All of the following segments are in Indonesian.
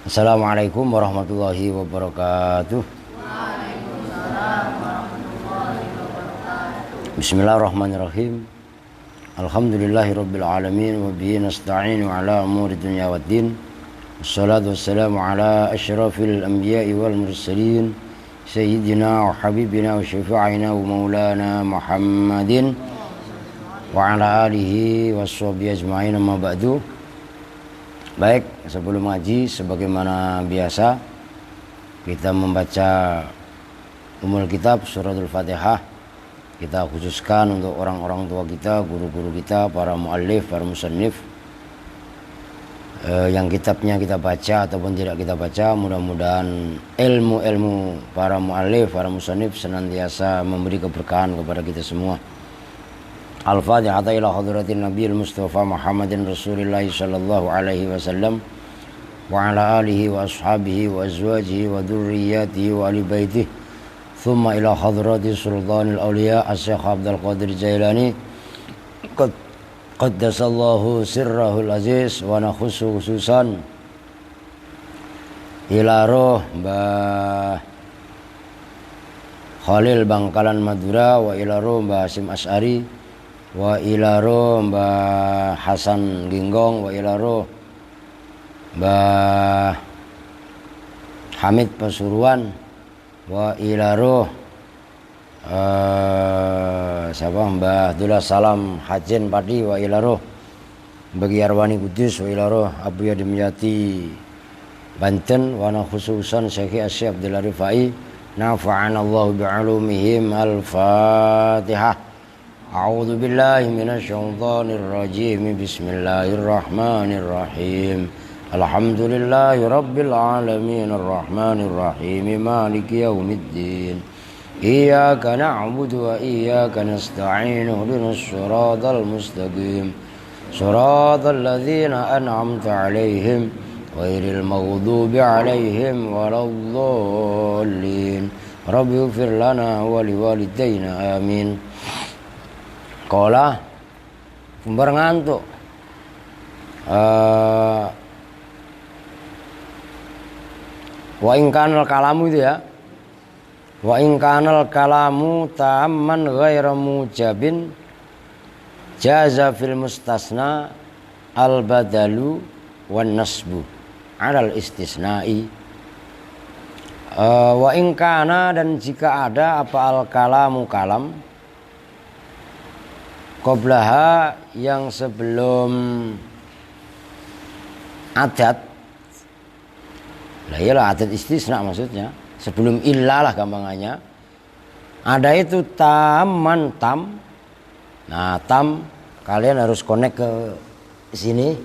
Assalamualaikum warahmatullahi wabarakatuh. Bismillahirrahmanirrahim. Alhamdulillahirabbil alamin wa bihi nasta'inu ala umuri dunya waddin. Wassalatu wassalamu ala asyrafil anbiya'i wal mursalin sayyidina wa habibina wa syafi'ina wa maulana Muhammadin wa ala alihi washabihi ajma'in, amma ba'du. Baik, sebelum ngaji sebagaimana biasa kita membaca Ummul Kitab Suratul Fatihah. Kita khususkan untuk orang-orang tua kita, guru-guru kita, para muallif, para musannif, yang kitabnya kita baca ataupun tidak kita baca. Mudah-mudahan ilmu-ilmu para muallif, para musannif senantiasa memberi keberkahan kepada kita semua. Al-Fatihah ila hadratin Nabiyil Mustafa Muhammadin Rasulillah sallallahu alaihi wasallam wa ala alihi wa ashabihi wa azwajihi wa dzurriyyatihi wa ali baitihi, thumma ila hadrati sultanil awliya Asy-Syaikh Abdul Qadir Jailani qaddasallahu sirrahul aziz, wa nakhussu khususan ila roh Mbah Khalil Bangkalan Madura, wa ila roh Mbah Hasyim Asy'ari, wa ila roh Mbah Hasan Ginggong, wa ila roh Mbah Hamid Pasuruan, wa ila roh Mbah Abdullah Salam Hajin Padi, wa ila roh Bagi Arwani Kudus, wa ila roh Abu Yadim Yati Banten, wa na khususan Syekh Asy Abdul Rifai nafa'anallahu bi'ulumihim. Al-Fatihah. A'udzu billahi minasyaitonir rajim. Bismillahirrahmanirrahim. Alhamdulillahi rabbil alamin arrahmanir rahim maliki yaumiddin. Iyyaka na'budu wa iyyaka nasta'in. Ihdinas siratal mustaqim. Siratal ladzina an'amta 'alaihim ghairil maghdubi 'alaihim waladdallin. Rabbighfir lana wa liwalidayna amin. Sekolah kembar ngantuk. Wa in kanal kalamu itu ya. Wa in kanal kalamu ta'amman ghairu mujabin jaza fil mustasna al badalu wan nasbu alal istisna'i. Wa in kana, dan jika ada apa al kalamu kalam qoblaha, yang sebelum adat. Lah iyalah adat istisna maksudnya, sebelum illah lah gampangannya. Ada itu taman tam. Nah, tam kalian harus connect ke sini.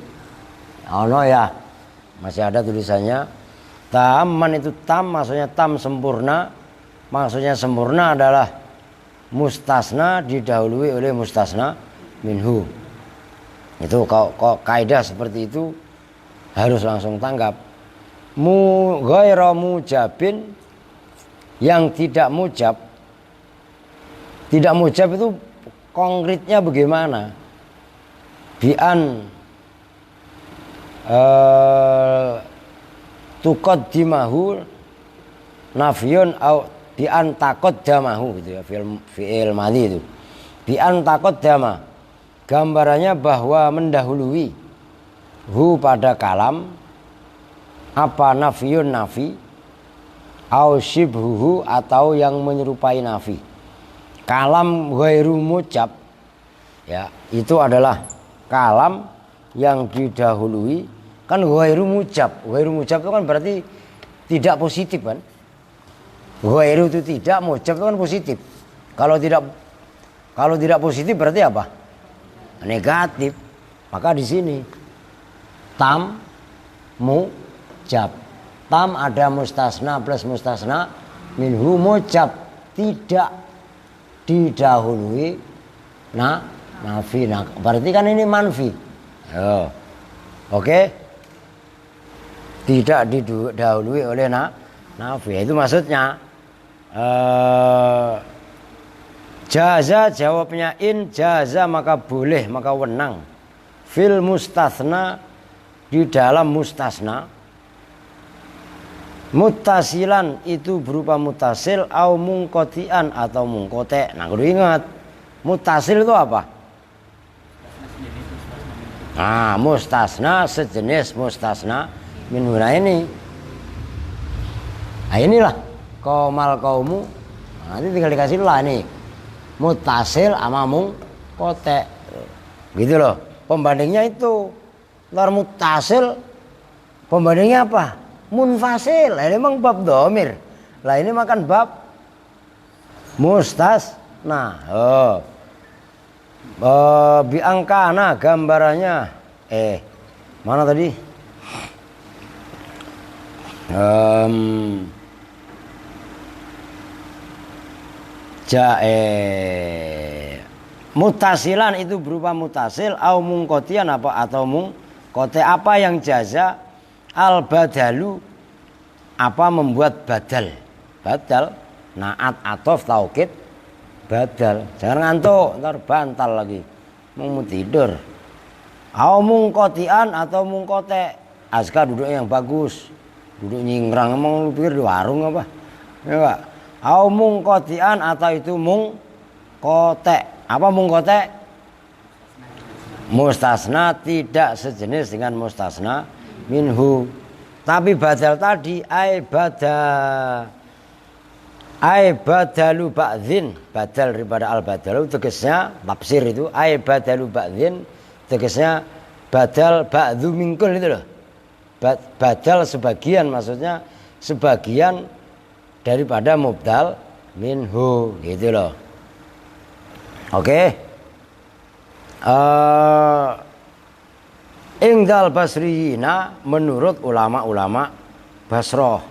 Ono ya. Masih ada tulisannya. Taman itu tam, maksudnya tam sempurna. Maksudnya sempurna adalah mustasna didahului oleh mustasna minhu. Itu kalau kaidah seperti itu harus langsung tanggap. Ghairu mujabin, yang tidak mujab. Tidak mujab itu konkretnya bagaimana? Bi'an tuqaddimahu nafyun au bi an taqaddamahu gitu ya, fi'il madhi itu. Bi an taqaddama, gambarannya bahwa mendahului hu pada kalam apa nafyun nafi au shibhuhu atau yang menyerupai nafi. Kalam ghairu mujab ya, itu adalah kalam yang didahului kan ghairu mujab. Ghairu mujab itu kan berarti tidak positif kan? Ghairu itu tidak, mujab itu kan positif. Kalau tidak positif berarti apa? Negatif. Maka di sini tam mujab. Tam ada mustasna plus mustasna minhu, mujab tidak didahului nafi. Nah, berarti kan ini manfi. Oke. Tidak didahului oleh nafi. Itu maksudnya. Jaza, jawabnya in, jaza maka boleh, maka wenang. Fil mustasna, di dalam mustasna. Muttasilan itu berupa mutasil au mungkotian atau mungkote. Nah, kudu ingat mutasil itu apa? Nah, mustasna sejenis mustasna minhu. Nah ini. Nah inilah kaumal kaumu. Nah, nanti tinggal dikasih lah nih. Mutasil sama mungkote. Gitu loh. Pembandingnya itu. Ntar mutasil pembandingnya apa? Munfasil, ini memang bab domir. Lah ini makan bab mustas. Nah, biangkana gambarannya. Mana tadi? Mutasilan itu berupa mutasil, au mungkotian apa atau mungkote apa yang jaza. Al badalu apa membuat badal naat atof taukid badal. Jangan ngantuk ntar bantal lagi mau tidur. Au mungkotian atau mungkote. Aska duduknya yang bagus, duduk nyingkrang. Emang lu pikir di warung apa ya Pak? Au mungkotian atau itu mungkote. Apa mungkote? Mustasna tidak sejenis dengan mustasna minhu. Tapi badal tadi ai badalu ba'dzin, badal daripada al badalu tegasnya tafsir itu ai badalu ba'dzin tegasnya badal ba'dzu mingkul itu loh. Badal sebagian, maksudnya sebagian daripada mubdal minhu gitu loh. Oke. Ingdal basriyina menurut ulama-ulama Basroh.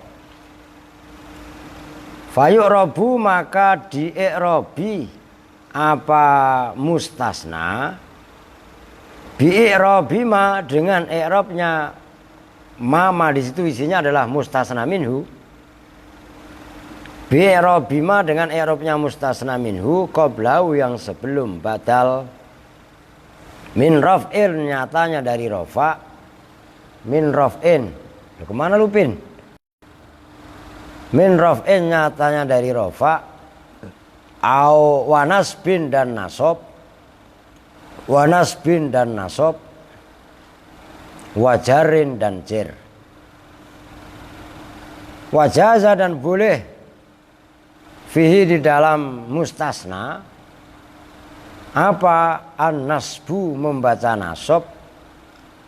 Fayu'robu maka di'i'robi apa mustasna bi'i'robi ma dengan i'robnya ma di situ isinya adalah mustasna minhu. Bi'i'robi ma dengan i'robnya mustasna minhu qoblau yang sebelum badal. Min raf'in nyatanya dari rofa. Min raf'in. Kemana lu Pin? Min raf'in nyatanya dari rofa. Au wanasbin dan nasob. Wanasbin dan nasob. Wajarin dan jir. Wajaza dan boleh. Fihi di dalam mustasna. Apa an-nasbu membaca nasob.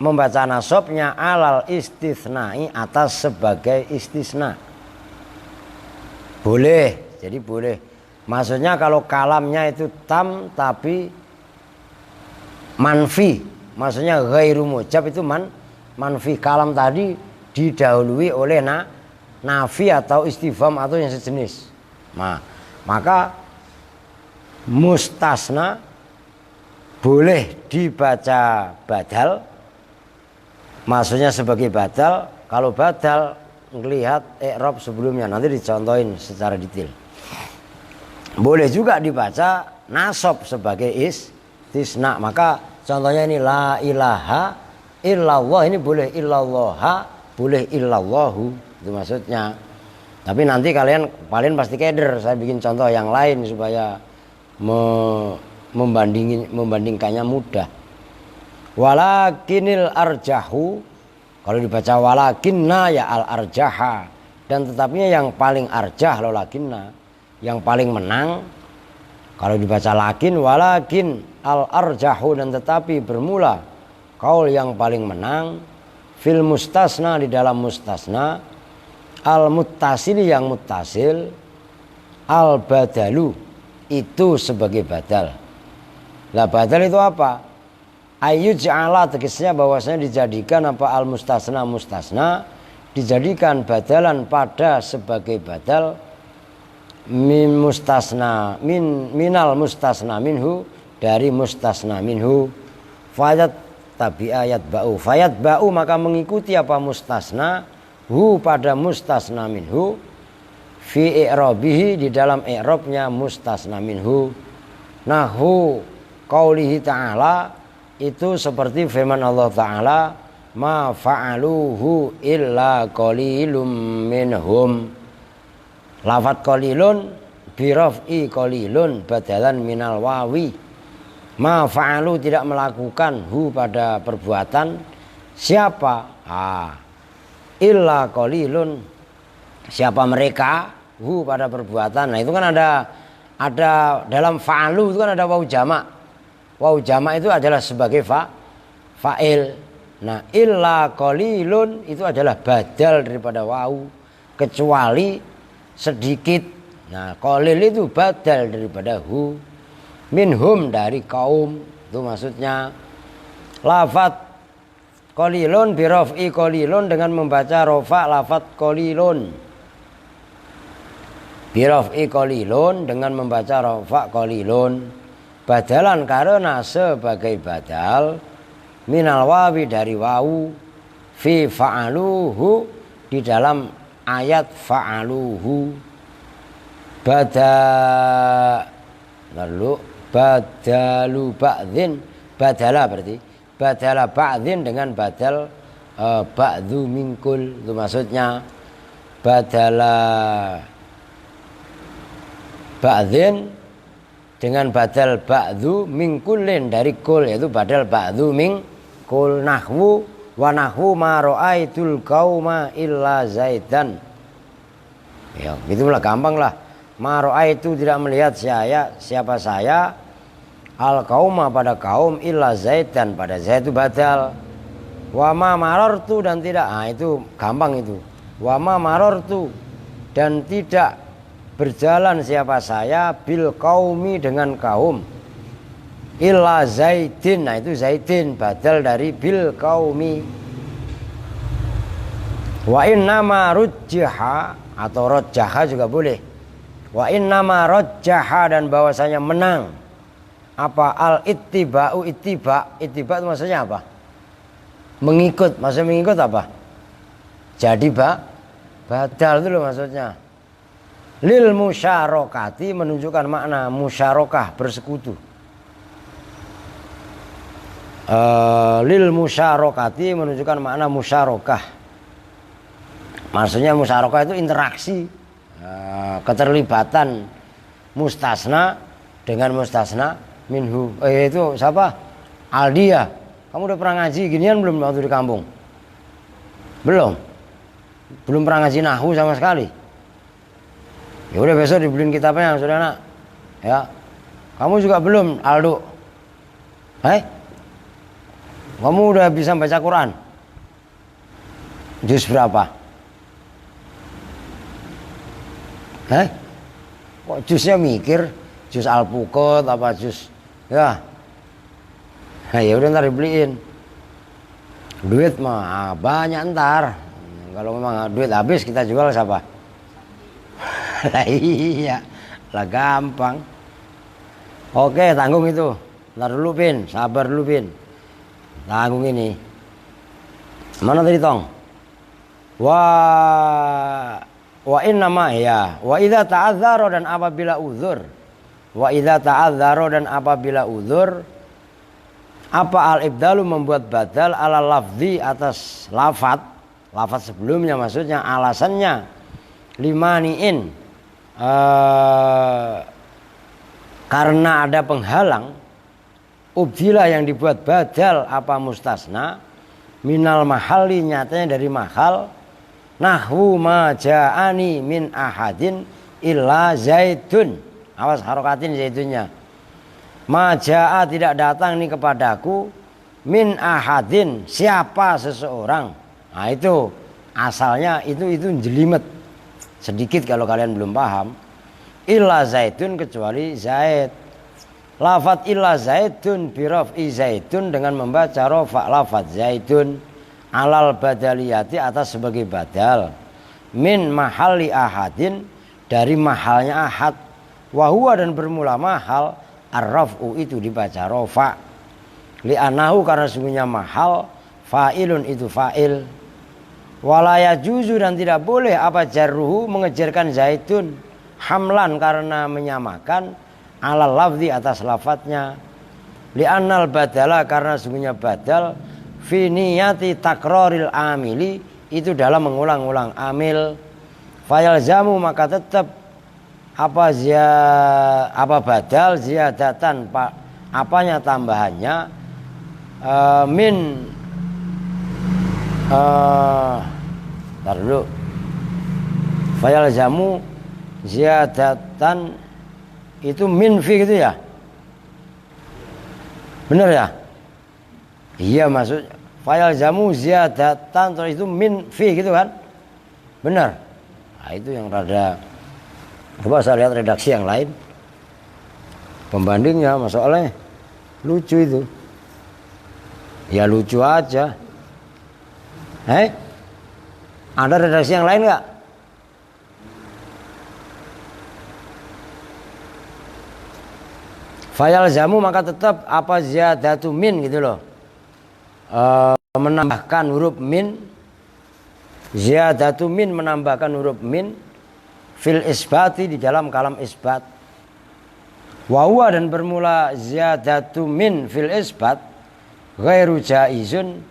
Membaca nasobnya alal istisnai atas sebagai istisna. Boleh, jadi boleh. Maksudnya kalau kalamnya itu tam tapi manfi. Maksudnya ghairu mujab itu manfi. Kalam tadi didahului oleh nafi atau istifham atau yang sejenis. Nah, maka mustasna boleh dibaca badal, maksudnya sebagai badal. Kalau badal melihat i'rab sebelumnya, nanti dicontohin secara detail. Boleh juga dibaca nasob sebagai istisna. Maka contohnya ini la ilaha illallah, ini boleh illallaha, boleh illallahu, itu maksudnya. Tapi nanti kalian pasti keder, saya bikin contoh yang lain supaya membandingkannya mudah. Walakinil arjahu, kalau dibaca walakinna ya al arjaha, dan tetapnya yang paling arjah lo lakinna, yang paling menang. Kalau dibaca lakin walakin al arjahu, dan tetapi bermula kaul yang paling menang fil mustasna di dalam mustasna al muttasili yang muttasil al badalu itu sebagai badal. Lah badal itu apa? Ayyuj'ala tegasnya bahwasanya dijadikan apa al mustasna dijadikan badalan pada sebagai badal minal mustasna minhu dari mustasna minhu. Fayat tabi ayat ba'u, fayat ba'u maka mengikuti apa mustasna hu pada mustasna minhu fi i'rabihi di dalam i'rabnya mustasna minhu. Nahu qaulihi ta'ala itu seperti firman Allah Ta'ala ma fa'aluhu illa qalilum minhum. Lafat qalilun biraf'i qalilun badalan minal wawi. Ma fa'alu tidak melakukan hu pada perbuatan siapa? Illa qalilun, siapa mereka? Hu pada perbuatan. Nah itu kan ada dalam fa'alu itu kan ada wawu jamak. Wawu jamak itu adalah sebagai fa'il. Nah illa qalilun itu adalah badal daripada wawu, kecuali sedikit. Nah qalil itu badal daripada hu. Minhum dari kaum, itu maksudnya. Lafat qalilun biraf'i qalilun dengan membaca rofa lafat qalilun. Biraf'i qalilun dengan membaca rofa qalilun. Badalan karena sebagai badal minal wawi dari wawu fi fa'aluhu di dalam ayat fa'aluhu. Badalu ba'dhin, badala berarti badala ba'dhin dengan badal ba'dhu mingkul, itu maksudnya. Badala ba'dhin dengan badal ba'dhu mingkulin dari kul, yaitu badal ba'dhu mingkul. Nahwu wa nahwu ma ra'aitul qauma illa zaidan. Ya itulah, gampang lah. Ma ra'aitu tidak melihat siapa saya al qauma pada kaum illa zaidan, pada zaid itu badal. Wa ma marartu dan tidak, itu gampang itu. Wa ma marartu dan tidak berjalan siapa saya bil qaumi dengan kaum illa zaidin. Nah itu zaidin badal dari bil qaumi. Wa innama rujjaha atau rajjaha juga boleh. Wa innama rajjaha dan bahwasanya menang apa al ittiba'u, ittiba itu maksudnya apa? Mengikut. Maksudnya mengikut apa? Jadi badal itu loh maksudnya. Lil musyarakati menunjukkan makna musyarakah, bersekutu. Lil musyarakati menunjukkan makna musyarakah. Maksudnya musyarakah itu interaksi, keterlibatan mustasna dengan mustasna minhu. Itu siapa? Aldia. Kamu udah pernah ngaji ginian belum waktu di kampung? Belum pernah ngaji nahwu sama sekali. Ya udah besok dibeliin kitabnya saudara. Ya. Kamu juga belum, Aldo? Kamu udah bisa baca Quran? Juz berapa? Kok juznya mikir? Juz Al-Fuqut apa juz? Ya. Nah, ya udah ntar dibeliin. Duit mah banyak ntar. Kalau memang duit habis kita jual siapa? Lah iya, lah gampang. Oke, tanggung itu. Ntar dulu Pin, sabar dulu Pin. Tanggung ini. Mana tadi tong? Wa innama ya. Wa idza ta'adzara dan apabila uzur. Wa idza ta'adzara dan apabila uzur. Apa al-ibdalu membuat badal ala lafzi atas lafat. Lafat sebelumnya maksudnya alasannya limaniin. Karena ada penghalang, ubdila yang dibuat badal apa mustasna minal mahali, nyatanya dari mahal. Nahwu ma ja'ani min ahadin illa zaidun. Awas harokatin zaidunnya. Ma ja'a tidak datang nih kepadaku min ahadin, siapa seseorang. Nah itu asalnya itu jelimet sedikit kalau kalian belum paham. Illa zaidun, kecuali zaid. Lafat illa zaidun biraf'i zaidun dengan membaca rofa lafat zaidun alal badaliyati atas sebagai badal min mahali ahadin dari mahalnya ahad. Wahuwa dan bermula mahal ar-raf'u itu dibaca rofa li'anahu karena sungguhnya mahal fa'ilun itu fa'il. Walaya juzu dan tidak boleh apa jarruhu mengejarkan zaitun hamlan karena menyamakan alal lafzi atas lafadznya. Li'annal badala karena sungguhnya badal fi niyati takroril amili, itu dalam mengulang-ulang amil. Fayalzamu, maka tetap apa badal ziyadatan, apanya tambahannya, min tar dulu, fayalzamu ziyadatan itu min fi gitu ya, bener ya? Iya, maksud fayalzamu ziyadatan terus itu min fi gitu kan, bener. Nah, itu yang rada, coba saya lihat redaksi yang lain pembandingnya, masalahnya lucu itu ya, lucu aja. Ada redaksi yang lain nggak? Fayalzamu, maka tetap apa ziyadatu min gitu loh, menambahkan huruf min. Ziyadatu min, menambahkan huruf min fil isbati, di dalam kalam isbat. Wahuwa, dan bermula ziyadatu min fil isbat ghairu jaizun,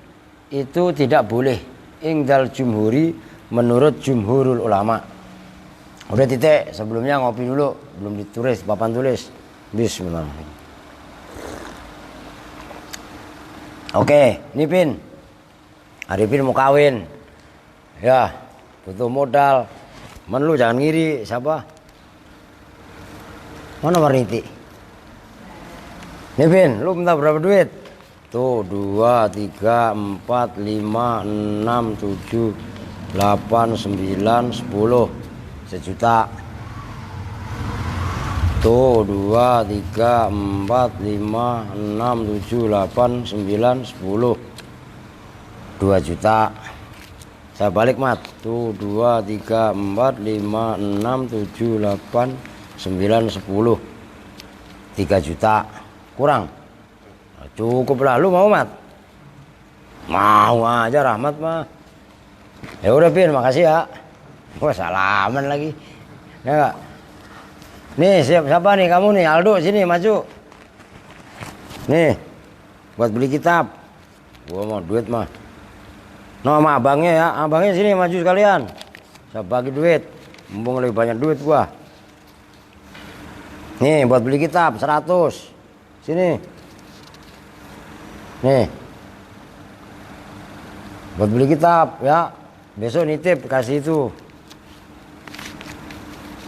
itu tidak boleh ingdal jumhuri, menurut jumhurul ulama. Udah titik, sebelumnya ngopi dulu, belum ditulis papan tulis. Bismillahirrahmanirrahim. Oke, ini Pin. Arifin mau kawin. Ya, butuh modal. Man, lu jangan ngiri. Siapa? Mana Warniti? Nih Pin, lu minta berapa duit? Tuh 2, 3, 4, 5, 6, 7, 8, 9, 10. 1 juta. Tuh 2, 3, 4, 5, 6, 7, 8, 9, 10. 2 juta. Saya balik mat. Tuh 2, 3, 4, 5, 6, 7, 8, 9, 10. 3 juta. Kurang? Cukup lah. Lu mau mat? Mau aja Rahmat mah. Ya udah Pin, makasih ya. Wah, salaman lagi. Ya enggak? Nih, siapa nih kamu nih? Aldo, sini maju. Nih, buat beli kitab. Gua mau duit mah. No, sama abangnya ya. Abangnya sini maju sekalian. Saya bagi duit. Mumpung lebih banyak duit gua. Nih, buat beli kitab 100. Sini. Nih. Buat beli kitab ya. Besok nitip kasih itu.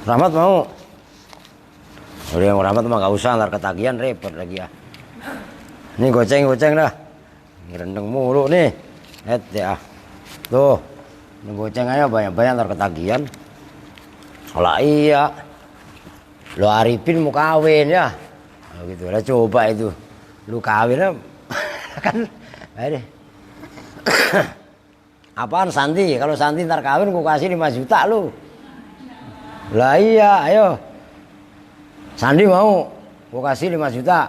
Rahmat mau? Udah, yang Rahmat mah gak usah, ntar ketagihan repot lagi ya. Ini goceng dah. Rendeng mulu nih. Ya. Tuh. Ini goceng aja banyak-banyak, ntar ketagihan. Lah iya. Lo Arifin mau kawin ya. Oh, gitu lah, coba itu. Lu kawin kan. Ayo deh. Apaan Santi? Kalau Santi ntar kawin gua kasih 5 juta lu. Lah iya, ayo. Sandi mau, gua kasih 5 juta.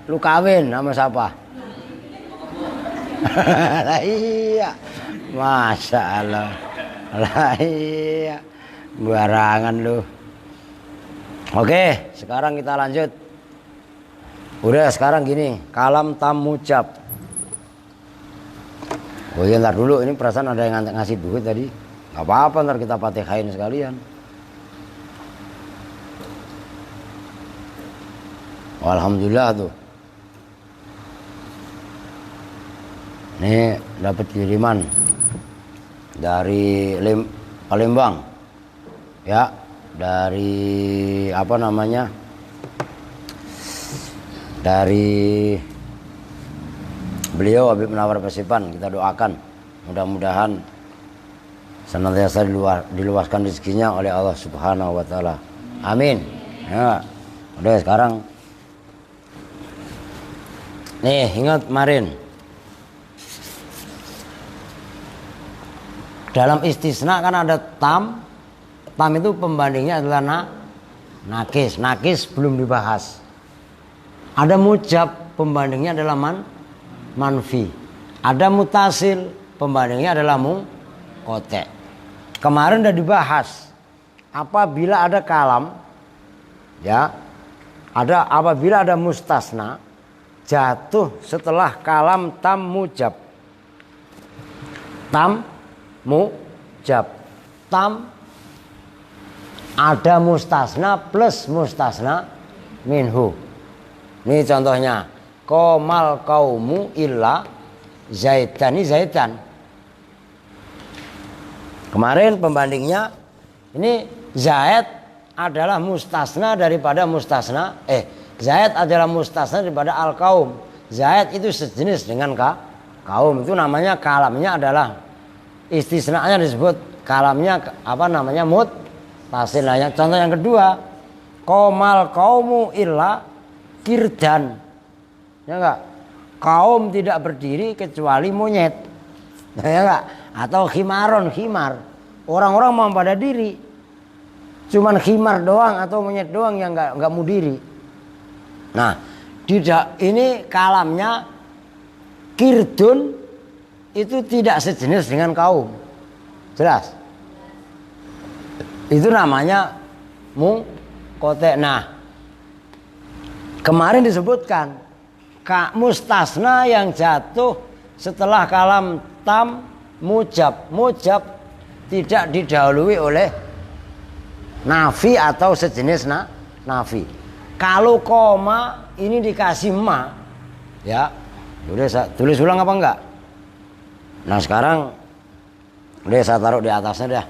Lu kawin sama siapa? Lah iya. Masya Allah. Lah iya. Barangan lu. Oke, sekarang kita lanjut. Udah, sekarang gini, kalam tam mujab. Oh iya, ntar dulu, ini perasaan ada yang ngasih duit tadi. Gak apa-apa, ntar kita patihain sekalian. Alhamdulillah tuh. Ini dapat kiriman dari Palembang. Ya, dari apa namanya? Dari beliau Habib Munawar Pasipan. Kita doakan mudah-mudahan senantiasa diluaskan rezekinya oleh Allah Subhanahu wa taala. Amin. Ya. Udah, sekarang nih, ingat kemarin dalam istisna kan ada tam. Tam itu pembandingnya adalah nakis. Nakis belum dibahas. Ada mujab, pembandingnya adalah manfi. Ada mutasil, pembandingnya adalah muqote. Kemarin udah dibahas. Apabila ada kalam, ya, apabila ada mustasna jatuh setelah kalam tam mujab, tam mujab. Tam ada mustasna plus mustasna minhu. Ini contohnya, qomal qaumu illa zaidan. Ini zaidan. Kemarin pembandingnya, ini Zaid adalah mustasna daripada mustasna. Zaid adalah mustasna daripada al-qaum. Zaid itu sejenis dengan kaum. Itu namanya kalamnya adalah istisnanya disebut kalamnya apa namanya muttasil. Nah, contoh yang kedua, qomal qaumu illa kirdan. Ya enggak? Kaum tidak berdiri kecuali monyet. Ya enggak? Atau khimaron, khimar. Orang-orang mau pada diri. Cuman khimar doang atau monyet doang yang enggak mau diri. Nah, ini kalamnya kirdun itu tidak sejenis dengan kaum. Jelas? Itu namanya muqote. Nah, kemarin disebutkan mustasna yang jatuh setelah kalam tam mujab. Mujab tidak didahului oleh nafi atau sejenis nafi. Kalau koma ini dikasih ma, ya udah saya tulis ulang apa enggak? Nah sekarang udah saya taruh di atasnya dah.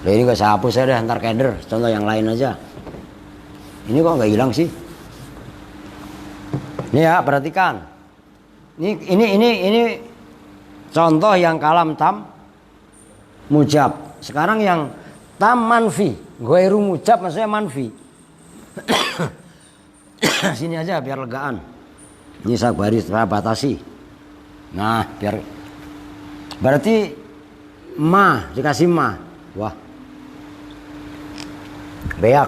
Nah, ini gak saya hapus saya deh, ntar keder. Contoh yang lain aja. Ini kok nggak hilang sih? Ini ya perhatikan. Ini contoh yang kalam tam mujab. Sekarang yang tam manfi, ghairu mujab maksudnya manfi. Sini aja biar legaan. Ini saya baris, saya batasi. Nah, biar berarti ma dikasih ma. Wah. Beak.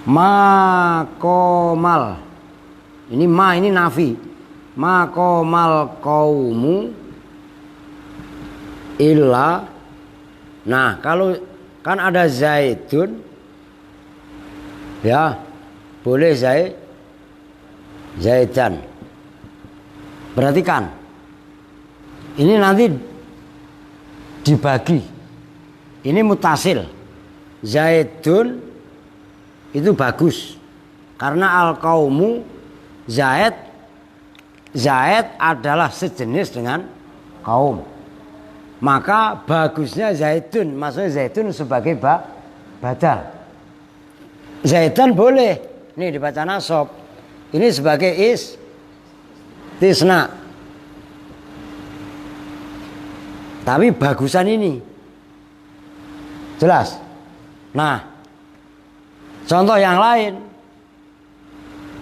Makomal. Ini ma, ini nafi. Makomal qaumu illa. Nah, kalau kan ada zaidun, ya boleh zaidan. Perhatikan, ini nanti dibagi. Ini mutasil. Zaidun itu bagus karena al-qaumu zaid adalah sejenis dengan kaum. Maka bagusnya zaidun, maksudnya zaidun sebagai badal. Zaidan boleh, nih dibaca nasab. Ini sebagai istisna. Tapi bagusan ini. Jelas? Nah, contoh yang lain.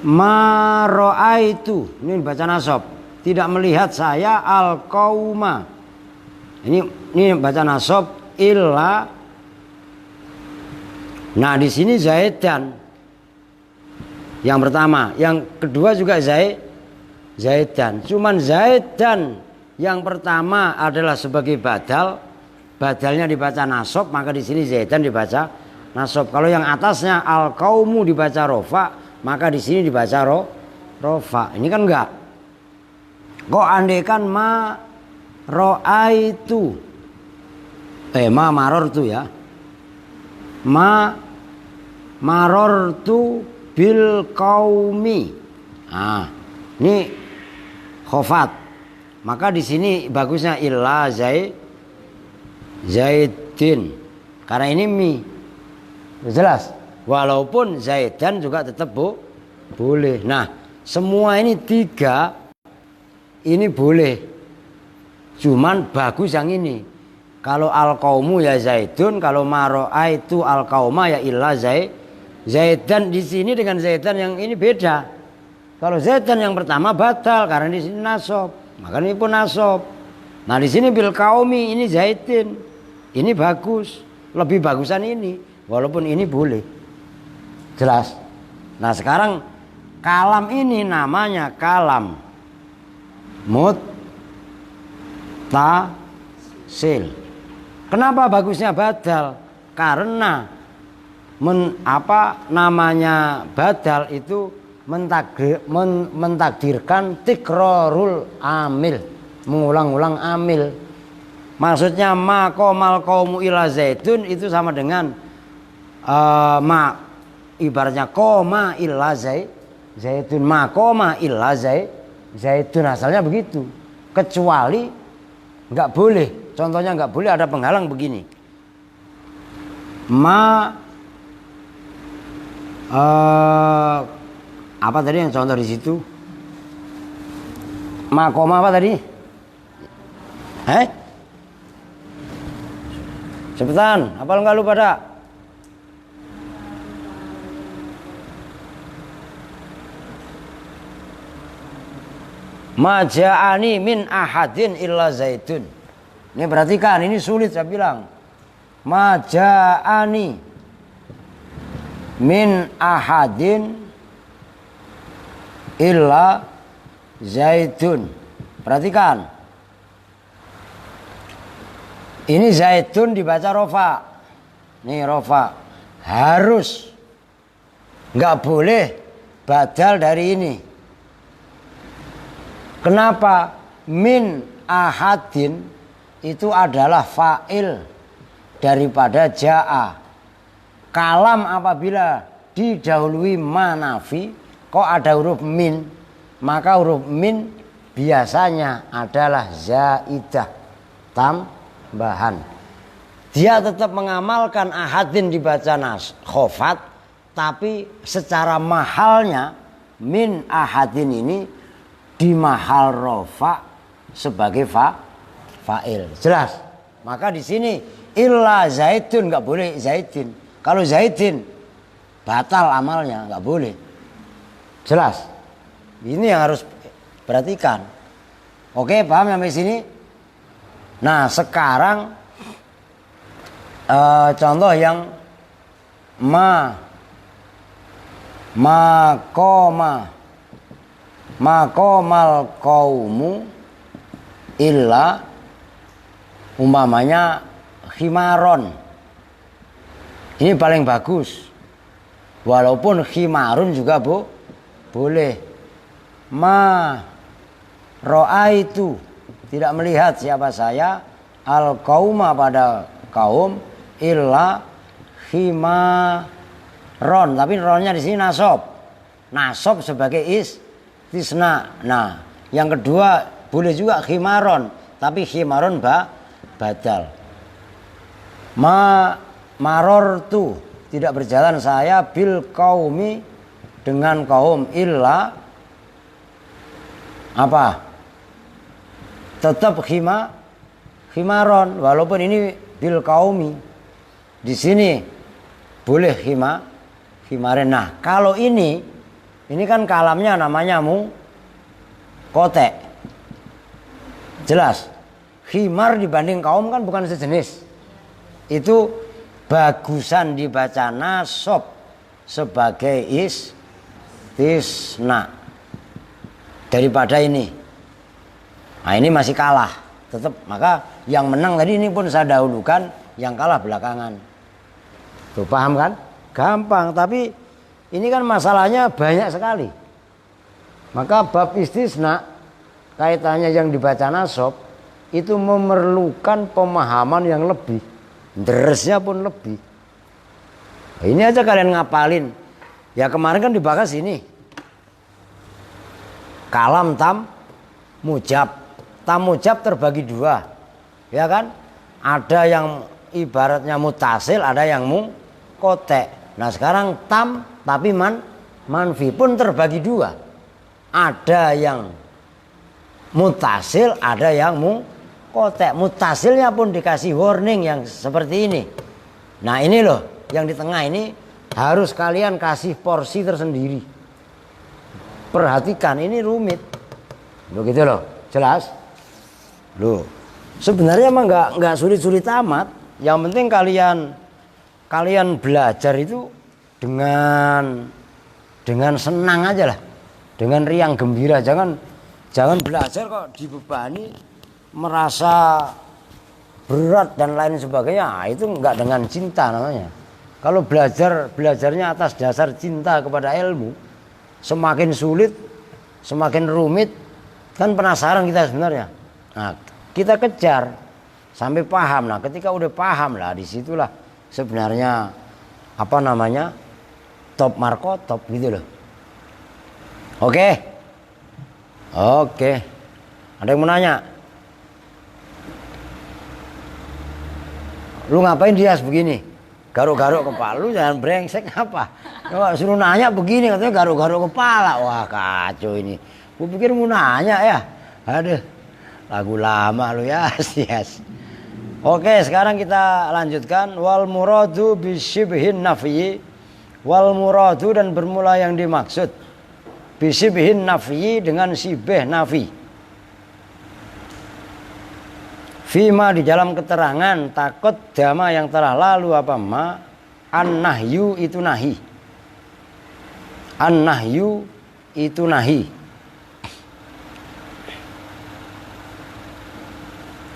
Ma ra'aitu, ini dibaca nasab. Tidak melihat saya al-qauma. Ini baca nasab illa. Nah di sini zaidan yang pertama, yang kedua juga zaidan. Cuman zaidan yang pertama adalah sebagai badal, badalnya dibaca nasab, maka di sini zaidan dibaca nasab. Kalau yang atasnya al qaumu dibaca rofa, maka di sini dibaca rofa. Ini kan enggak. Kok andaikan ma ro'aitu, ma marortu ya, ma marortu bil qaumi. Nah, ini khofat. Maka di sini bagusnya illa zaidin. Karena ini mi. Jelas. Walaupun zaidan juga tetap boleh. Nah, semua ini tiga ini boleh. Cuman bagus yang ini. Kalau al-qaumu ya zaidun, kalau maro'aitu al-qauma ya illa zaidan. Di sini dengan zaidan yang ini beda. Kalau zaidan yang pertama batal karena di sini nasab, maka ini pun nasab. Nah, di sini bil qaumi ini zaidin. Ini bagus, lebih bagusan ini walaupun ini boleh. Jelas. Nah, sekarang kalam ini namanya kalam muttasil. Kenapa bagusnya badal? Karena apa namanya badal itu mentakdirkan tikrorul amil, mengulang-ulang amil. Maksudnya maqamal qaumu ila zaitun itu sama dengan ibaratnya koma illa zaitun, maqama illa zaitun, asalnya begitu. Kecuali nggak boleh, contohnya nggak boleh ada penghalang begini. Apa tadi yang contoh di situ? Maqama apa tadi? Cepetan, hafal nggak lu pada? Maja'ani min ahadin illa zaitun. Ini perhatikan, ini sulit saya bilang. Maja'ani min ahadin illa zaitun. Perhatikan. Ini zaitun dibaca rofa. Nih rofa. Harus. Nggak boleh badal dari ini. Kenapa? Min ahadin itu adalah fa'il daripada ja'a. Kalam apabila didahului manafi kok ada huruf min, maka huruf min biasanya adalah zaidah, tambahan. Dia tetap mengamalkan ahadin dibaca khofat, tapi secara mahalnya min ahadin ini di mahal rofa sebagai fa'il. Jelas? Maka di sini illa zaitun, nggak boleh zaitin. Kalau zaitin batal amalnya, nggak boleh. Jelas? Ini yang harus perhatikan. Oke, paham sampai sini? Nah, sekarang contoh yang maqamal qaumu illa umpamanya khimaron. Ini paling bagus. Walaupun khimarun juga boleh. Ra'aitu, tidak melihat siapa saya, al qauma pada kaum, illa khimaron. Tapi ronnya di sini nasab. Nasab sebagai istisna. Nah, yang kedua boleh juga khimaron, tapi khimaron badal. Marortu, tidak berjalan saya bil qaumi dengan kaum, illa apa? Tetap khimaron, walaupun ini bil qaumi. Di sini boleh khimarin. Nah, kalau ini kan kalamnya namanya kotek. Jelas. Khimar dibanding kaum kan bukan sejenis. Itu bagusan dibaca nasab sebagai istisna daripada ini. Nah, ini masih kalah tetap. Maka yang menang tadi ini pun saya dahulukan, yang kalah belakangan. Tuh, paham kan? Gampang, tapi ini kan masalahnya banyak sekali. Maka bab istisna kaitannya yang dibaca nasab itu memerlukan pemahaman yang lebih. Deresnya pun lebih. Ini aja kalian ngapalin. Ya kemarin kan dibahas ini. Kalam tam mujab. Tam mujab terbagi dua. Ya kan? Ada yang ibaratnya mutasil, ada yang kotek. Nah sekarang tam tapi manfi pun terbagi dua. Ada yang mutasil, ada yang kotek. Mutasilnya pun dikasih warning yang seperti ini. Nah ini loh, yang di tengah ini harus kalian kasih porsi tersendiri. Perhatikan, ini rumit. Begitu loh, jelas? Loh, sebenarnya emang nggak sulit-sulit amat. Yang penting kalian belajar itu dengan senang aja lah, dengan riang gembira. Jangan belajar kok dibebani, merasa berat dan lain sebagainya. Nah, itu enggak dengan cinta namanya. Kalau belajarnya atas dasar cinta kepada ilmu, semakin sulit, semakin rumit, kan penasaran kita sebenarnya. Nah, kita kejar sampai paham. Nah, ketika udah paham lah, disitulah sebenarnya apa namanya, top marko top gitu loh. Oke, ada yang mau nanya? Lu ngapain Dias begini? Garuk-garuk kepala, lu jangan brengsek apa? Suruh nanya begini, katanya garuk-garuk kepala. Wah kacau ini. Gue pikir mau nanya ya. Aduh, lagu lama lu ya. Yes. Oke, sekarang kita lanjutkan. Wal muradu bisyibhin nafyi. Wal muradu, dan bermula yang dimaksud bisyibhin nafyi, dengan sibeh nafi. Fima, di dalam keterangan takut dama yang telah lalu apa ma, an nahyu itu nahi, an nahyu itu nahi.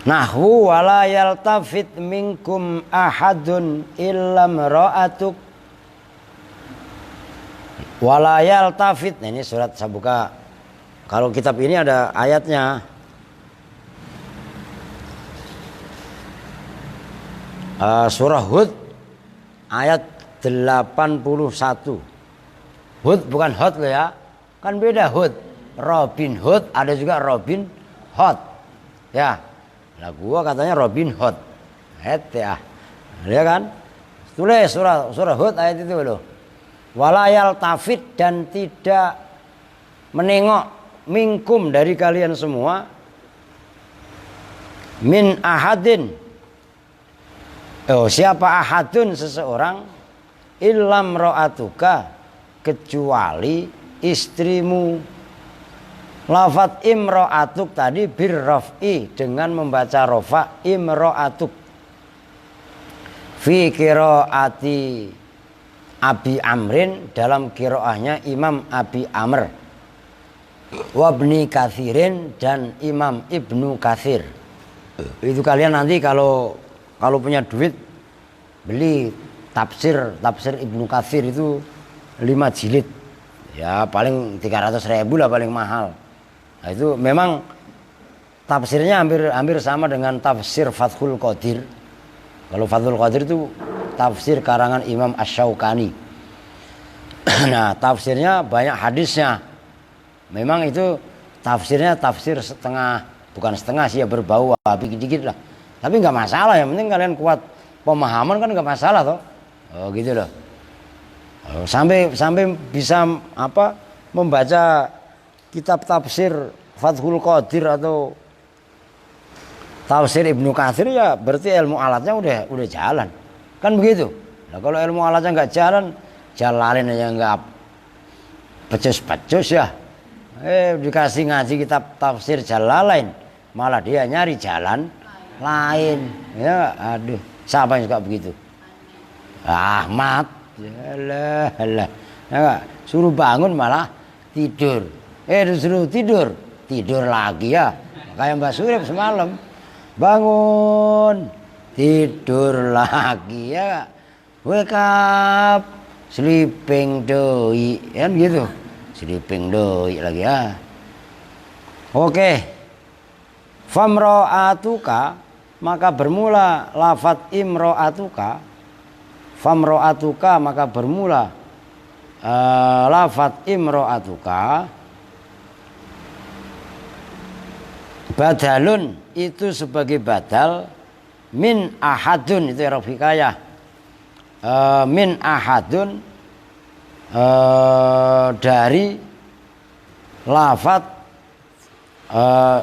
Nahwu wala yaltafit minkum ahadun illam ra'atuk. Wala yaltafit, nah ini surat saya buka. Kalau kitab ini ada ayatnya. Surah Hud ayat 81. Hud bukan Hot loh ya, kan beda Hud. Robin Hood, ada juga Robin Hood ya. Lah gua katanya Robin Hood ya, ya kan. Tulis surah Hud ayat itu loh. Walayal tafid, dan tidak menengok minkum dari kalian semua, min ahadin, siapa ahadun seseorang, illam ro'atuka, kecuali istrimu. Lafat imro'atuk tadi birraf'i, dengan membaca rofa imro'atuk. Fi qiraati Abi Amrin, dalam qiraahnya Imam Abi Amr. Wabni Kathirin, dan Imam Ibnu Kathir. Itu kalian nanti kalau punya duit beli tafsir Ibnu Katsir itu 5 jilid ya, paling 300.000 lah paling mahal. Nah, itu memang tafsirnya hampir sama dengan tafsir Fathul Qadir. Kalau Fathul Qadir itu tafsir karangan Imam Asy-Syaukani. Nah, tafsirnya banyak hadisnya. Memang itu tafsirnya tafsir setengah, bukan setengah sih ya, berbau dikit-dikit lah. Tapi nggak masalah, yang penting kalian kuat pemahaman kan nggak masalah toh. Gitu loh. Sampai bisa membaca kitab tafsir Fathul Qadir atau tafsir Ibnu Katsir, ya berarti ilmu alatnya udah jalan. Kan begitu. Nah, kalau ilmu alatnya nggak jalan, jalanin aja nggak pecus ya. Dikasih ngaji kitab tafsir Jalalain, malah dia nyari jalan lain ya. Aduh, siapa yang suka begitu? Ahmad. Alah. Ya, suruh bangun malah tidur. Disuruh tidur lagi ya. Kayak Mbak Surip semalam, bangun tidur lagi ya. Wake up, sleeping doi, kan gitu. Sleeping doi lagi ya. Oke. Famro'atuka, maka bermula lafat imro'atuka. Famro'atuka, maka bermula lafat imro'atuka. Badalun, itu sebagai badal min ahadun, itu i'rab hikayah. Min ahadun, dari lafat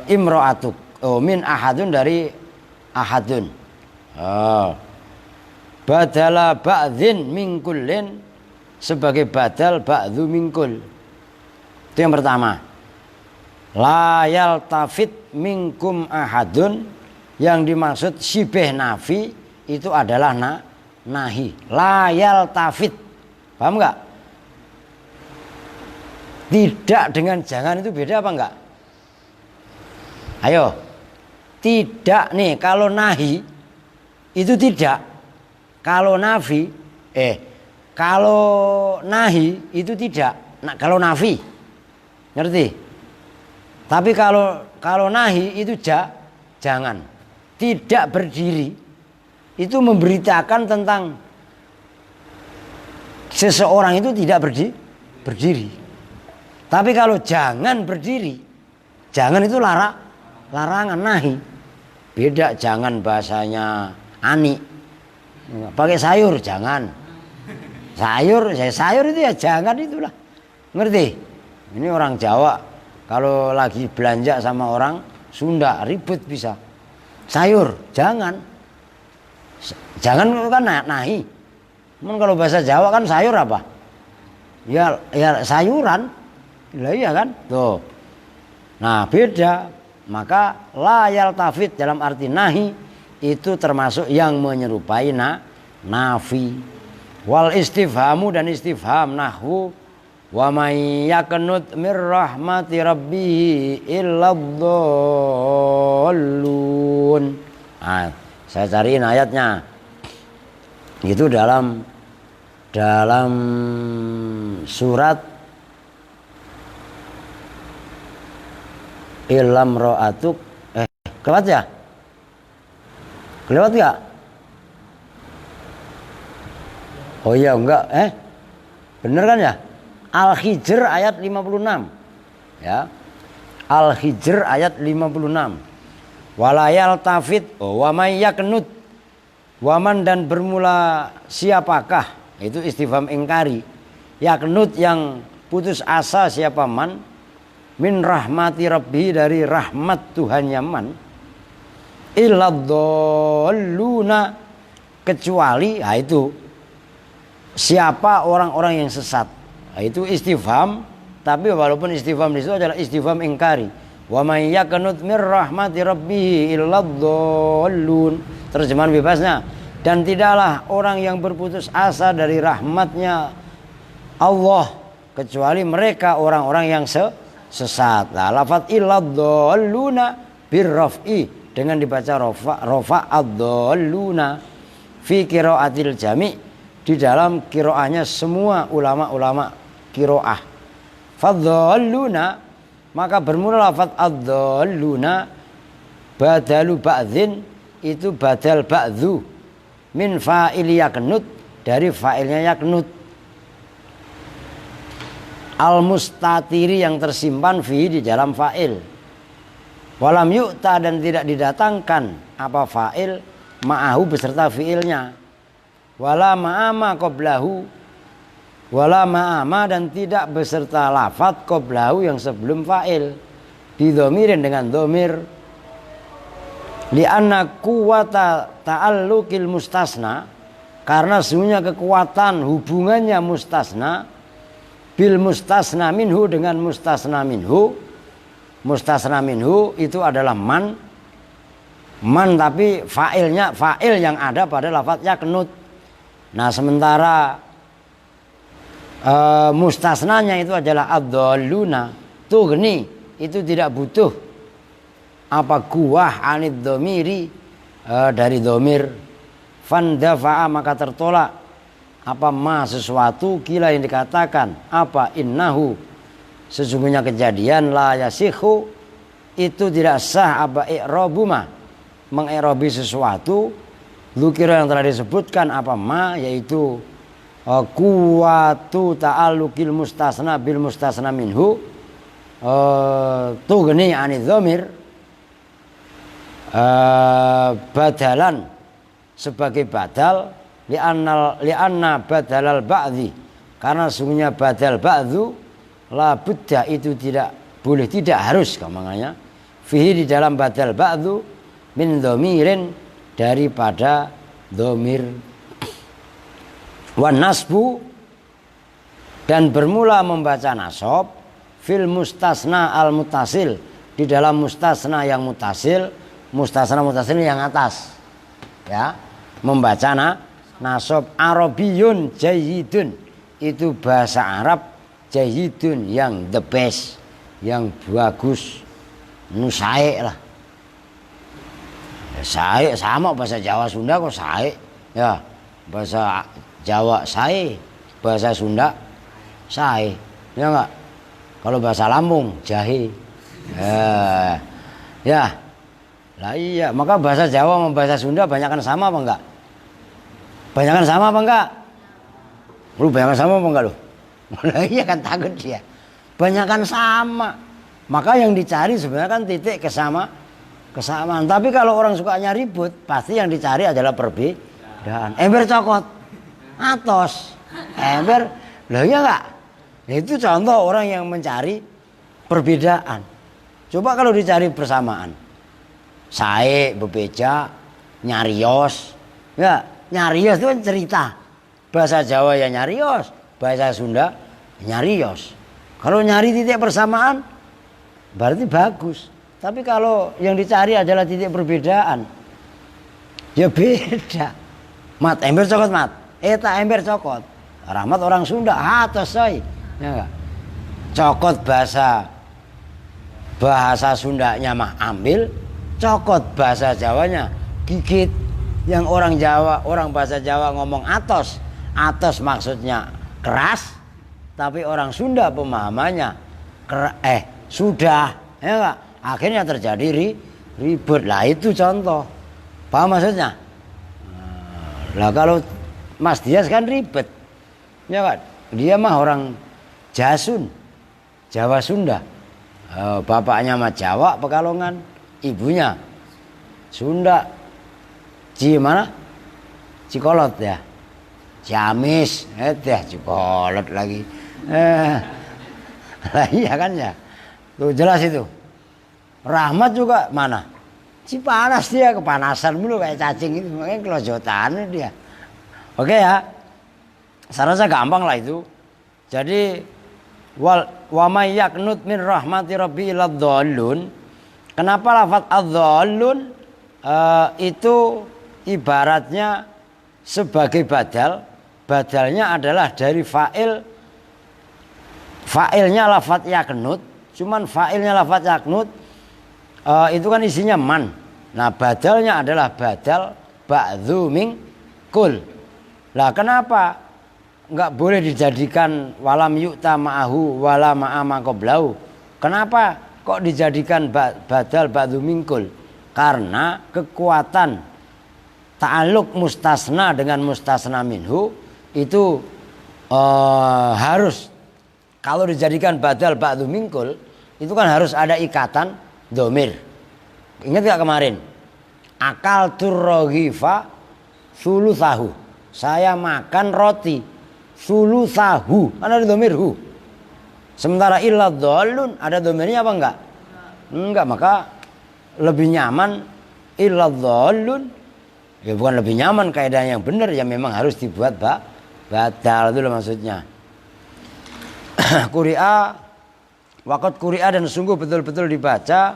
imro'atuk. Min ahadun, dari ahadun. Badala ba'dhin min kullin, sebagai badal ba'dhu min kull. Itu yang pertama. La yaltafit minkum ahadun, yang dimaksud sibeh nafi itu adalah nahi. La yaltafit, paham enggak? Tidak dengan jangan itu beda apa enggak? Ayo. Tidak nih, kalau nahi itu tidak. Kalau nafi Kalau nahi itu tidak. Nah, kalau nafi, ngerti? Tapi kalau nahi itu jangan. Tidak berdiri itu memberitakan tentang seseorang itu tidak berdiri. Tapi kalau jangan berdiri, jangan itu larangan, nahi. Beda, jangan bahasanya ani. Pakai sayur jangan. Sayur itu ya jangan, itulah. Ngerti? Ini orang Jawa kalau lagi belanja sama orang Sunda ribet bisa. Sayur jangan. Jangan kan nahi. Cuman kalau bahasa Jawa kan sayur apa? Ya sayuran. Lah iya kan? Tuh. Nah, beda. Maka la yaltafit dalam arti nahi itu termasuk yang menyerupai nafi. Wal istifhamu dan istifham nahwu wa may yaqnut mir rahmati rabbih illa dhallun. Nah, saya cariin ayatnya. Itu dalam surat Ilam ro'atuk. Kelewat ya? Kelewat gak? Oh iya enggak. Bener kan ya? Al-Hijr ayat 56. Ya. Al-Hijr ayat 56. Walayal tafid wa may yaknut. Waman dan bermula siapakah? Itu istifham ingkari. Yaknut yang putus asa siapa man? Min rahmati rabbi, dari rahmat Tuhannya man. Illa dhalluna, kecuali itu siapa orang-orang yang sesat. Itu istifham, tapi walaupun istifham di situ adalah istifham ingkari. Wa may yaqnut mir rahmati rabbih illa dhallun. Terjemahan bebasnya, dan tidaklah orang yang berputus asa dari rahmatnya Allah kecuali mereka orang-orang yang sesat. Nah, lafaz illa dhalluna birraf'i dengan dibaca rafa ad-dhalluna fi qiraatil jami' di dalam qiraahnya semua ulama-ulama qiraah. Fadhalluna, maka bermula lafaz ad-dhalluna badalu ba'dzin, itu badal ba'dzu min fa'il yaknut, dari fa'ilnya yaknut. Al-mustatiri, yang tersimpan fi di dalam fa'il. Walam yu'ta, dan tidak didatangkan apa fa'il ma'ahu beserta fi'ilnya. Wala ma'ama qoblahu, wala ma'ama, dan tidak beserta lafadz qoblahu yang sebelum fa'il. Didhomirin dengan dhomir. Li'anna quwata ta'alluqil mustasna, karena sesungguhnya kekuatan hubungannya mustasna bil mustasna minhu, dengan mustasna minhu. Mustasna minhu itu adalah man, tapi fa'ilnya fa'il yang ada pada lafadz yaknut. Nah, sementara mustasnanya itu adalah ad-dhalluna, tughni, itu tidak butuh apa kuwah anid dhamiri, dari dhamir. Fandafa'a, maka tertolak apa ma, sesuatu, kila yang dikatakan apa innahu, sesungguhnya kejadian, la yasihu, itu tidak sah apa i'rabu ma, mengi'rabi sesuatu, dzukira yang telah disebutkan apa ma, yaitu kuwatu ta'alluqil mustasna bil mustasna minhu, tughni anidz dhamir, badalan, sebagai badal, li'anna badalal ba'dhi, karena sungguhnya badal ba'dhu la budda, itu tidak boleh, tidak harus gampangnya, fihi di dalam badal ba'dhu min dhamirin, daripada dhamir. Wan nasbu, dan bermula membaca nasab fil mustasna al mutasil, di dalam mustasna yang mutasil. Mustasna mutasil yang atas, ya, membaca nasab. Arabiyun jayyidun, itu bahasa Arab, jayyidun yang the best, yang bagus, nusaik lah. Saik sama bahasa Jawa Sunda kok saik, ya, bahasa Jawa sae, bahasa Sunda sae, ya enggak? Kalau bahasa Lampung jahe. Ya. Lah iya, maka bahasa Jawa sama bahasa Sunda banyakan sama apa enggak? Banyakan sama apa enggak? Lu banyakan sama apa enggak lu? Lah iya kan takut dia. Banyakan sama. Maka yang dicari sebenarnya kan titik kesamaan. Tapi kalau orang sukanya ribut, pasti yang dicari adalah perbedaan. Ember cokot, atos, ember, lah iya enggak? Itu contoh orang yang mencari perbedaan. Coba kalau dicari persamaan. Sae, bebeja, nyarios. Ya, nyarios itu kan cerita. Bahasa Jawa ya nyarios, bahasa Sunda nyarios. Kalau nyari titik persamaan berarti bagus. Tapi kalau yang dicari adalah titik perbedaan, ya beda. Mat, ember cokot mat. Eta ember cokot. Rahmat orang Sunda, atos soy. Ya enggak? Cokot bahasa Sundanya mah ambil, cokot bahasa Jawanya gigit. Yang orang bahasa Jawa ngomong atos. Atos maksudnya keras, tapi orang Sunda pemahamannya sudah, ya enggak? Akhirnya terjadi ribut. Lah itu contoh. Paham maksudnya? Lah kalau Mas Dias kan ribet. Ya kan? Dia mah orang Jasun, Jawa Sunda. Bapaknya mah Jawa Pekalongan, ibunya Sunda. Mana? Cikolot ya. Ciamis, Cikolot lagi. Lah iya kan ya. Tuh jelas itu. Rahmat juga mana? Cipanas dia, kepanasan dulu kayak cacing itu, makanya kelojotan dia. Oke ya. Saya rasa gampang lah itu. Jadi wa may yaqnut min rahmati rabbi illa dhallun. Kenapa lafaz adh-dhallun itu ibaratnya sebagai badal. Badalnya adalah dari fa'il. Fa'ilnya lafaz yaqnut, cuman fa'ilnya lafaz yaqnut itu kan isinya man. Nah, badalnya adalah badal ba'dzu min kul. Lah kenapa enggak boleh dijadikan walam yu'ta ma'ahu wala ma'ama qablahu? Kenapa kok dijadikan badal ba'dzu min kul? Karena kekuatan ta'alluq mustasna dengan mustasna minhu itu harus, kalau dijadikan badal ba'dzu min kul itu kan harus ada ikatan domir. Ingat gak kemarin? Akal turrogifa sulusahu. Saya makan roti sulusahu. Kan ada domir hu. Sementara illa dhalun ada domirnya apa enggak? Enggak, maka lebih nyaman illa dhalun. Ya bukan lebih nyaman, kaidah yang benar ya memang harus dibuat badal itu maksudnya. Quri'a waqad quri'a dan sungguh betul-betul dibaca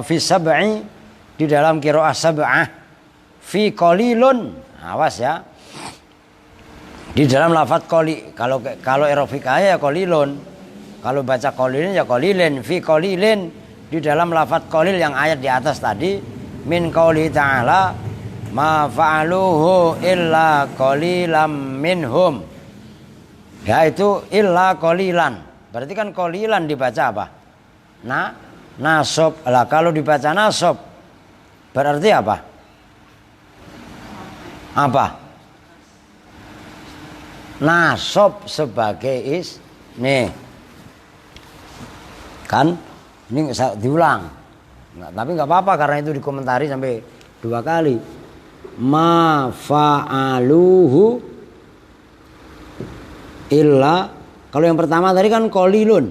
fi sab'i di dalam qiraah sab'ah fi qalilun. Awas ya. Di dalam lafaz qali, kalau erofikaya ya qalilun. Kalau baca qalilin ya qalilin, fi qalilin di dalam lafaz qalil yang ayat di atas tadi, min qauli ta'ala ma fa'aluhu illa qalilam minhum. Ya itu illa qalilan. Berarti kan qalilan dibaca apa? Nasab. Lah kalau dibaca nasab berarti apa? Apa? Nasab sebagai nih. Kan ini diulang. Tapi enggak apa-apa karena itu dikomentari sampai 2 kali. Ma fa'aluhu illa, kalau yang pertama tadi kan qalilun.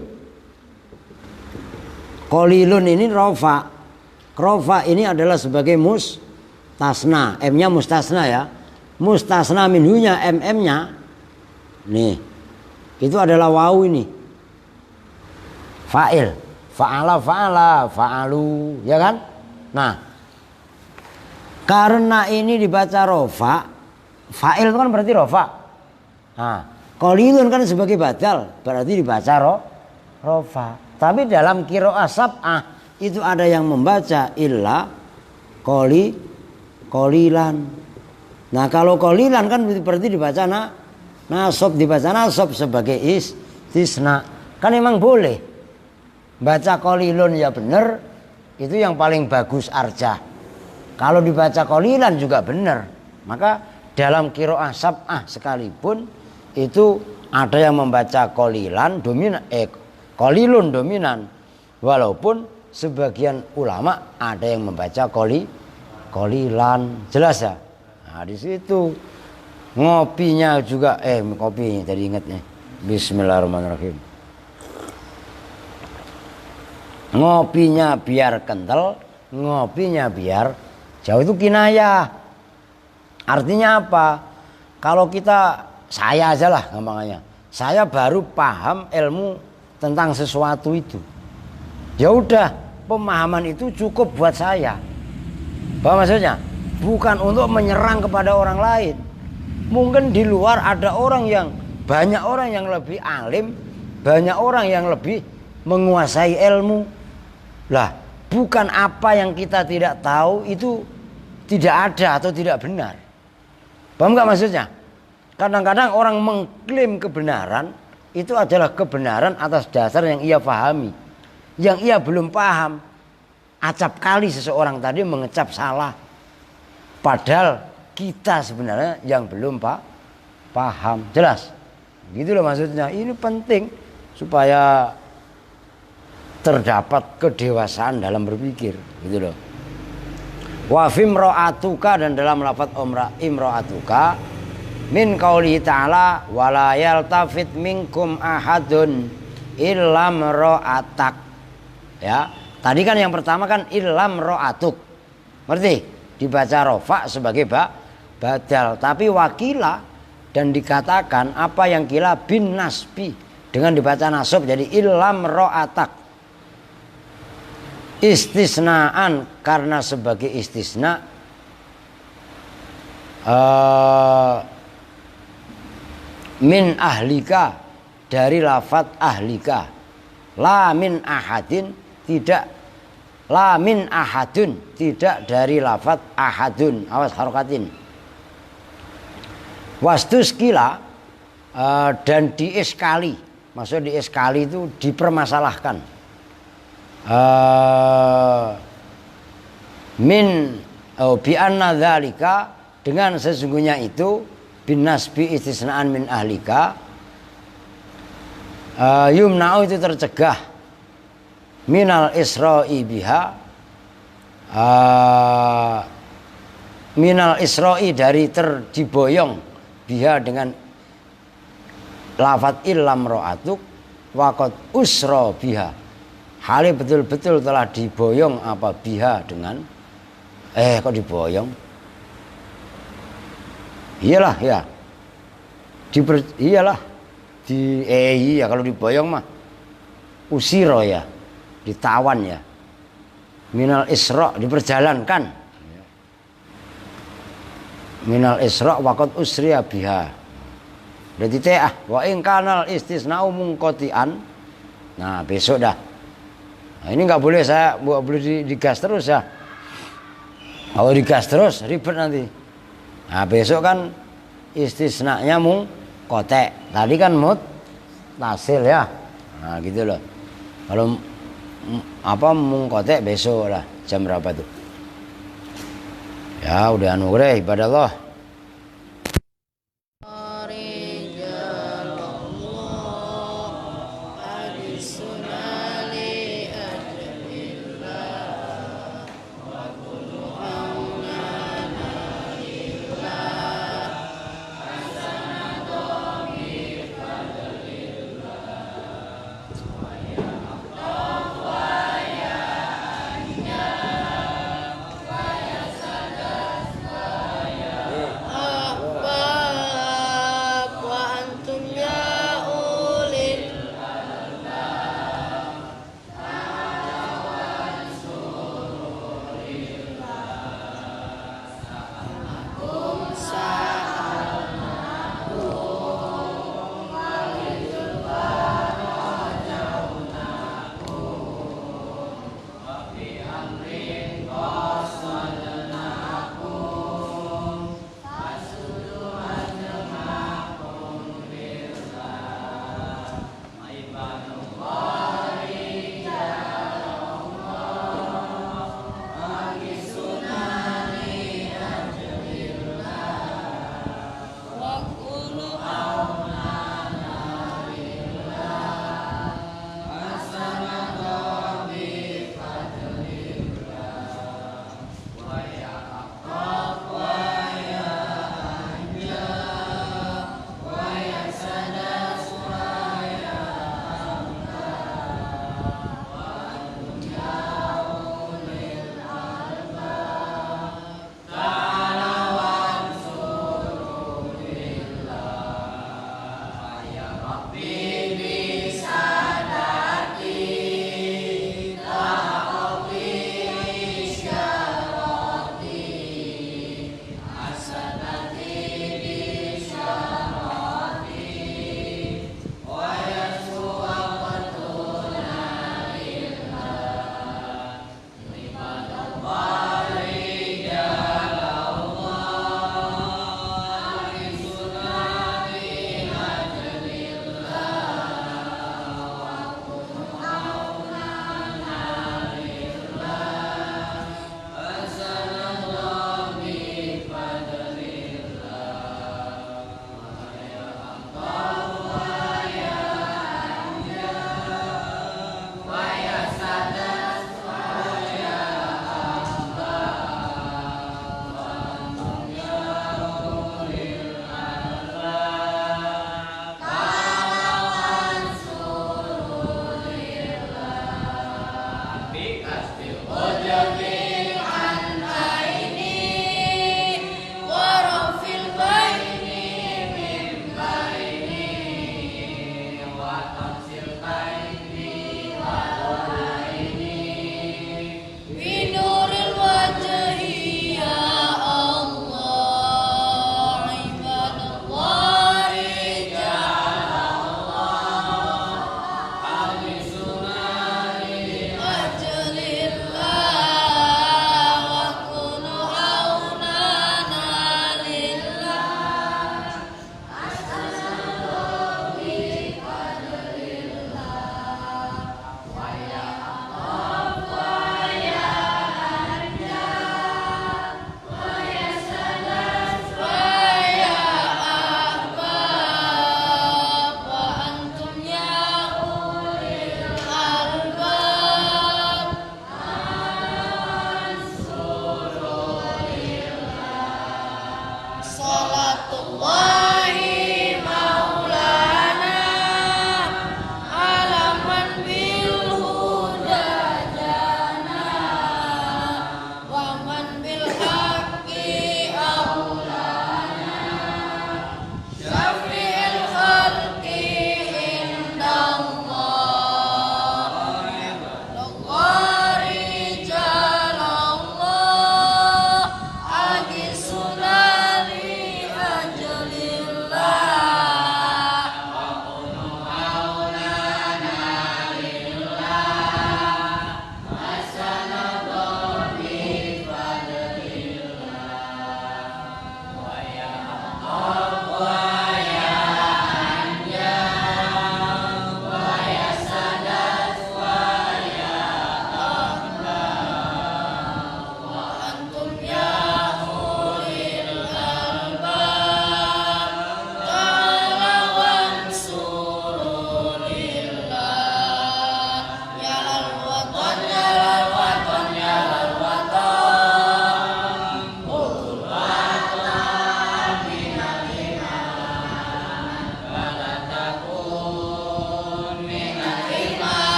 Qalilun ini rofa. Rofa ini adalah sebagai mustasna. M-nya mustasna ya. Mustasna minhunya MM-nya. Nih. Itu adalah waw ini. Fa'il. Fa'ala, fa'alu, ya kan? Nah, karena ini dibaca rofa, fa'il itu kan berarti rofa. Nah, qalilun kan sebagai badal, berarti dibaca rofa. Tapi dalam qiraah sab'ah itu ada yang membaca illa qalilan. Nah kalau qalilan kan berarti dibaca nasab, dibaca nasab sebagai istisna. Kan emang boleh baca qalilun ya benar, itu yang paling bagus arjah. Kalau dibaca qalilan juga benar. Maka dalam qiraah sab'ah sekalipun itu ada yang membaca qalilan dominan, qalilun dominan. Walaupun sebagian ulama ada yang membaca qalilan. Jelas ya? Nah, di situ ngopinya juga kopi tadi ingatnya. Bismillahirrahmanirrahim. Ngopinya biar kental, ngopinya biar jauh, itu kinayah. Artinya apa? Kalau saya aja lah gampangnya. Saya baru paham ilmu tentang sesuatu itu. Ya udah, pemahaman itu cukup buat saya. Paham maksudnya? Bukan untuk menyerang kepada orang lain. Mungkin di luar ada banyak orang yang lebih alim, banyak orang yang lebih menguasai ilmu. Lah, bukan apa yang kita tidak tahu itu tidak ada atau tidak benar. Paham nggak maksudnya? Kadang-kadang orang mengklaim kebenaran itu adalah kebenaran atas dasar yang ia pahami. Yang ia belum paham. Acap kali seseorang tadi mengecap salah. Padahal kita sebenarnya yang belum paham. Jelas? Gitu loh maksudnya. Ini penting supaya terdapat kedewasaan dalam berpikir. Gitu loh. Wa fimra'atuka, dan dalam lafaz imra'atuka min qauli ta'ala wala yaltafit minkum ahadun illam ra'atak. Ya, tadi kan yang pertama kan illam ra'atuk. Ngerti? Dibaca rofa sebagai badal, tapi wakila dan dikatakan apa yang kila bin nasbi dengan dibaca nasab jadi illam ra'atak. Istisnaan karena sebagai istisna min ahlika, dari lafaz ahlika. La min ahadin, tidak, la min ahadun, tidak dari lafaz ahadun. Awas harokatin. Wastuskila, dan diiskali. Maksudnya diiskali itu dipermasalahkan. Bi anna dzalika, dengan sesungguhnya itu bin nasbi istisnaan min ahlika, yumna'u itu tercegah minal isra'i biha, minal isra'i dari diboyong biha dengan lafaz illam ra'atuk waqad usra biha, hal betul-betul telah diboyong apa biha dengan kok diboyong, iyalah ya iyalah iya kalau diboyong mah usiro ya, ditawan ya, minal isra diperjalankan, minal isra waqad usriya biha. Berarti wa in kanal istisna'u mungqati'an. Nah, besok dah. Nah, ini nggak boleh digas terus ya. Kalau digas terus ribet nanti. Nah, besok kan istisna'nya mungqati'. Tadi kan muttasil ya. Nah, gitu loh. Kalau mungqati' besok lah, jam berapa tuh? Ya, udah anugerah ibadah Allah.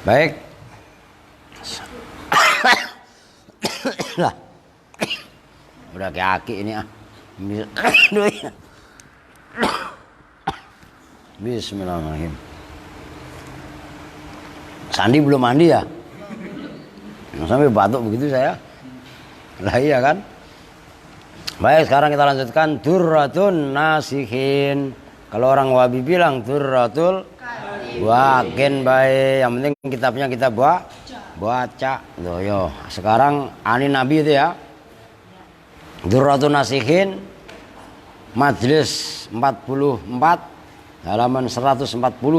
Baik. Lah. Udah kaki ini ah. Bismillahirrahmanirrahim. Sandi belum mandi ya? Sampai batuk begitu saya. Lah iya kan? Baik, sekarang kita lanjutkan Durratun Nasihin. Kalau orang Wahabi bilang Durratul Wakin, baik. Yang penting kitabnya kita baca. Loh, yo. Sekarang Anin Nabi itu ya. Durratun Nasihin, Majlis 44, halaman 140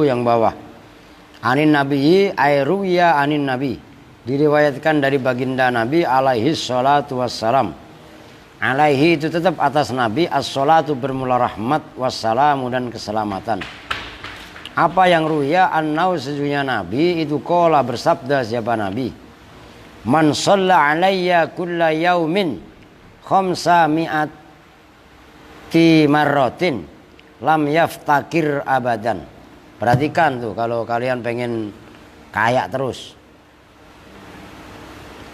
yang bawah. Anin Nabi Airuya Anin Nabi. Diriwayatkan dari baginda Nabi alaihi salatu wassalam. Alaihi itu tetap atas Nabi, as-salatu bermula rahmat, wassalamu dan keselamatan. Apa yang ruya annau sesungguhnya Nabi itu qala bersabda siapa Nabi? Man shalla alayya kulla yaumin khamsa mi'ati marratin lam yaftakir abadan. Perhatikan tuh kalau kalian pengen kaya terus.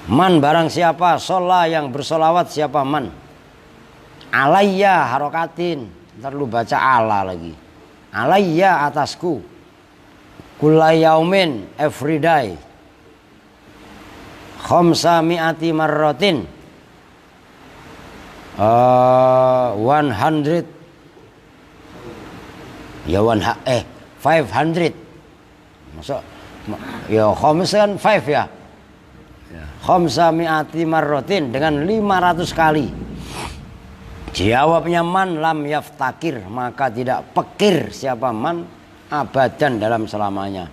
Man barang siapa, sholla yang bersolawat siapa man. Alayya harokatin, ntar lu baca ala lagi. Alayya atasku, kulla yaumin every day, khamsa mi'ati marratin, 100 ya 500 masuk ya khamsan 5 ya khamsa mi'ati marratin dengan 500 kali. Jawabnya man lam yaftakir, maka tidak pekir siapa man abadan dalam selamanya.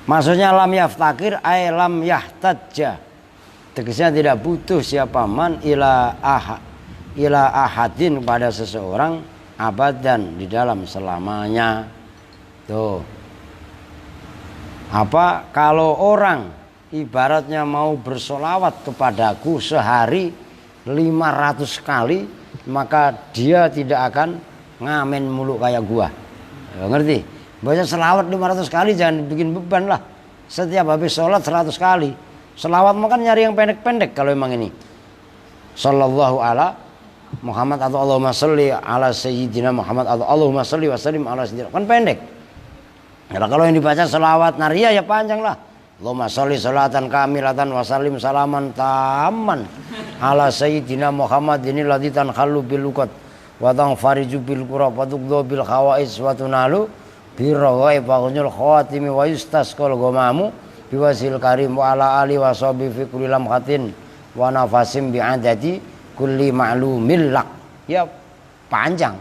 Maksudnya lam yaftakir ay lam yahtajja, tegasnya tidak butuh siapa man ila ahadin pada seseorang abadan di dalam selamanya. Tuh. Apa kalau orang ibaratnya mau bersolawat kepadaku sehari 500 kali, maka dia tidak akan ngamen mulu kayak gua. Ngerti? Baca selawat 500 kali jangan bikin beban lah. Setiap habis sholat 100 kali. Selawat makan nyari yang pendek-pendek kalau emang ini. Sallallahu ala Muhammad atau Allahumma sholli ala sayyidina Muhammad atau Allahumma sholli wa sallim ala sayyidina. Kan pendek. Nah, kalau yang dibaca selawat naria ya panjang lah. Allahumma sholli sholatan kamilatan wa sallim salaman taman ala sayyidina Muhammadin ladzi tanhallu bil luqat wa tanfariju bil qura wa tuqdu bil khawais wa tunalu birraghai faqul khawatimi wa yustasqal ghamamu biwasil karim wa ala ali wa sahbi fi kulli lamhatin wa nafasim bi adadi kulli ma'lumil lak. Ya panjang.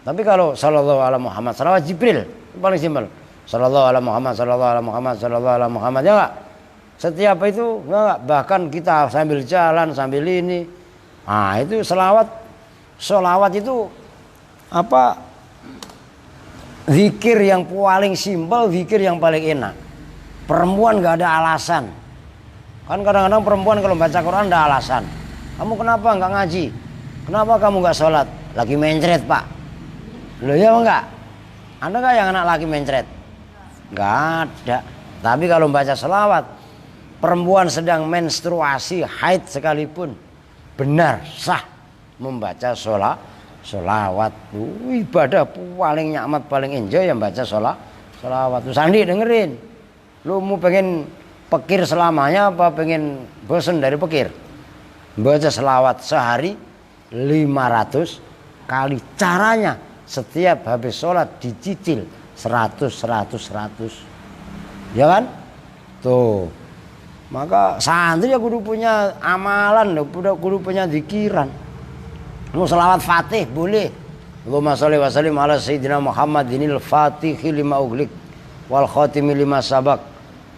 Tapi kalau sallallahu alaihi Muhammad salawat Jibril paling simpel. Sallallahu alaihi Muhammad, sallallahu alaihi Muhammad, sallallahu alaihi Muhammad, ya enggak? Setiap itu enggak, bahkan kita sambil jalan, sambil ini. Nah, itu selawat itu apa? Zikir yang paling simpel, zikir yang paling enak. Perempuan enggak ada alasan. Kan kadang-kadang perempuan kalau baca Quran ada alasan. Kamu kenapa enggak ngaji? Kenapa kamu enggak sholat? Lagi mencret, Pak. Loh ya enggak? Ada enggak yang anak lagi mencret? Enggak ada. Tapi kalau membaca selawat, perempuan sedang menstruasi, haid sekalipun, benar sah membaca selawat. Ibadah paling nikmat, paling enjoy yang baca selawat. Sandi dengerin. Lu mau pengen pekir selamanya apa pengen bosen dari pekir? Baca selawat sehari 500 kali. Caranya setiap habis sholat dicicil 100. Ya kan? Tuh. Maka santri ya kudu punya amalan, kudu punya zikiran. Mau selawat Fatih boleh. Allahumma sholli wa sallim ala sayyidina Muhammadinil Fatihil lima ughliq wal khatimi lima sabaq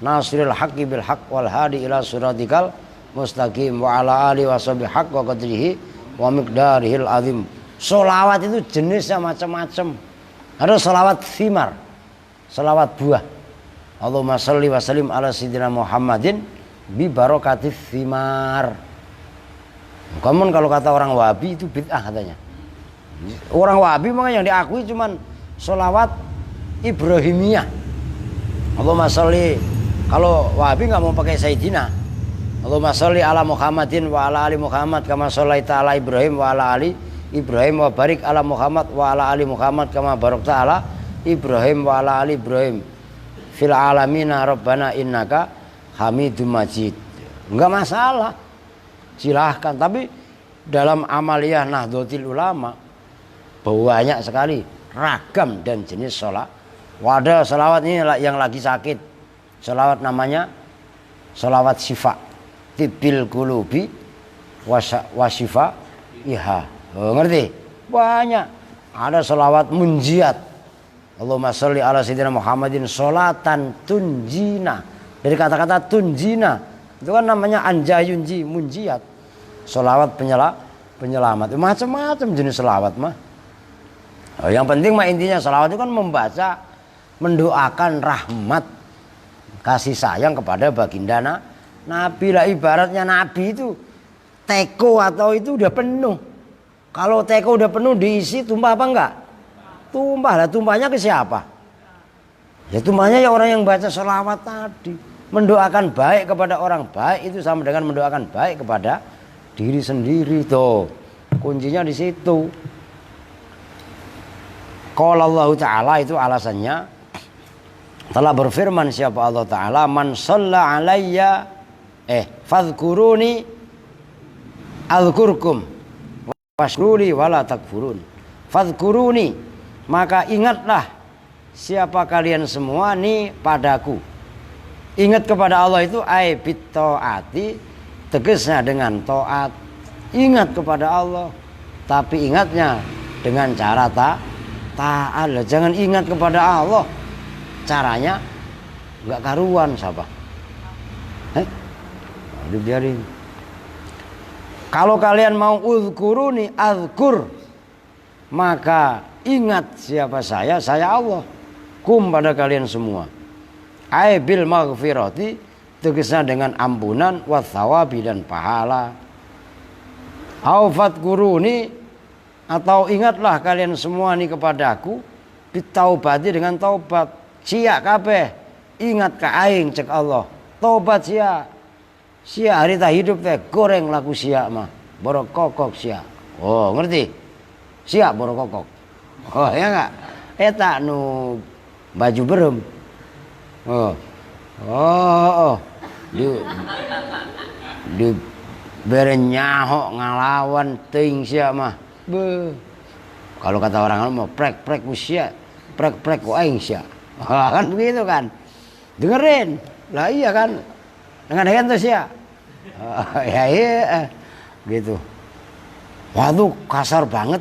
nasril haqqi bil haqq wal hadi ila siratikal mustaqim wa ala alihi washabihi haqq wa qadrihi wa miqdarihil azim. Sholawat itu jenisnya macam-macam. Ada sholawat thimar, sholawat buah. Allahumma sholli wa sallim ala sayyidina Muhammadin bi barakatis thimar. Namun kalau kata orang Wahabi itu bid'ah katanya. Orang Wahabi makanya yang diakui cuman sholawat Ibrahimiyah. Allahumma sholli, kalau Wahabi nggak mau pakai Sayyidina. Allahumma sholli ala Muhammadin wa ala ali Muhammad kama shollaita ala Ibrahim wa ala ali Ibrahim wa barik ala Muhammad wa ala ali Muhammad kama barakta ala Ibrahim wa ala ali Ibrahim fil alamina rabbana innaka hamidum majid. Enggak masalah, silahkan. Tapi dalam amaliyah Nahdlatul Ulama banyak sekali ragam dan jenis sholat. Wadah sholawat ini yang lagi sakit, sholawat namanya sholawat syifa tibil qulubi wasyifa iha. Oh, ngerti? Banyak. Ada sholawat munjiat. Allahumma sholli ala sayyidina Muhammadin sholatan tunjina. Dari kata-kata tunjina itu kan namanya anjayunji, munjiat. Sholawat penyelamat. Macam-macam jenis sholawat mah. Oh, yang penting mah intinya sholawat itu kan membaca, mendoakan rahmat, kasih sayang kepada baginda Nabi. Lah ibaratnya Nabi itu teko atau itu udah penuh. Kalau teko udah penuh diisi tumpah apa enggak? Tumpah. Lah tumpahnya ke siapa? Ya tumpahnya ya orang yang baca sholawat tadi. Mendoakan baik kepada orang baik itu sama dengan mendoakan baik kepada diri sendiri tuh. Kuncinya di situ. Qala Allah Ta'ala itu alasannya telah berfirman siapa Allah Ta'ala, man shalla alayya fadhkuruni azkurkum washkuruni wala takfurun. Fadhkuruni, maka ingatlah siapa kalian semua nih padaku. Ingat kepada Allah itu ai bitaati, tegasnya dengan taat. Ingat kepada Allah, tapi ingatnya dengan cara taat. Jangan ingat kepada Allah caranya nggak karuan sahabat. Biarin. Kalau kalian mau uzkuruni azkur, maka ingat siapa saya Allah. Kum pada kalian semua. Ai bil maghfirati, tegasnya dengan ampunan, wathawabi dan pahala. Au fadkuruni, atau ingatlah kalian semua nih kepadaku bitaubati dengan taubat. Sia kabeh ingat ka aing cek Allah. Taubat sia. Sia hari tak hidup teh goreng laku sia mah. Borokokok sia. Oh, ngerti? Sia borokokok. Oh, ya enggak? Eta nu baju berem. Oh. Di berenyaho ngalawan teuing sia mah. Kalau kata orang mau prek usia, prek ku aing sia. Kan begitu kan. Dengerin. Lah iya kan. Dengan tuh sia. Iya. Gitu. Waduh kasar banget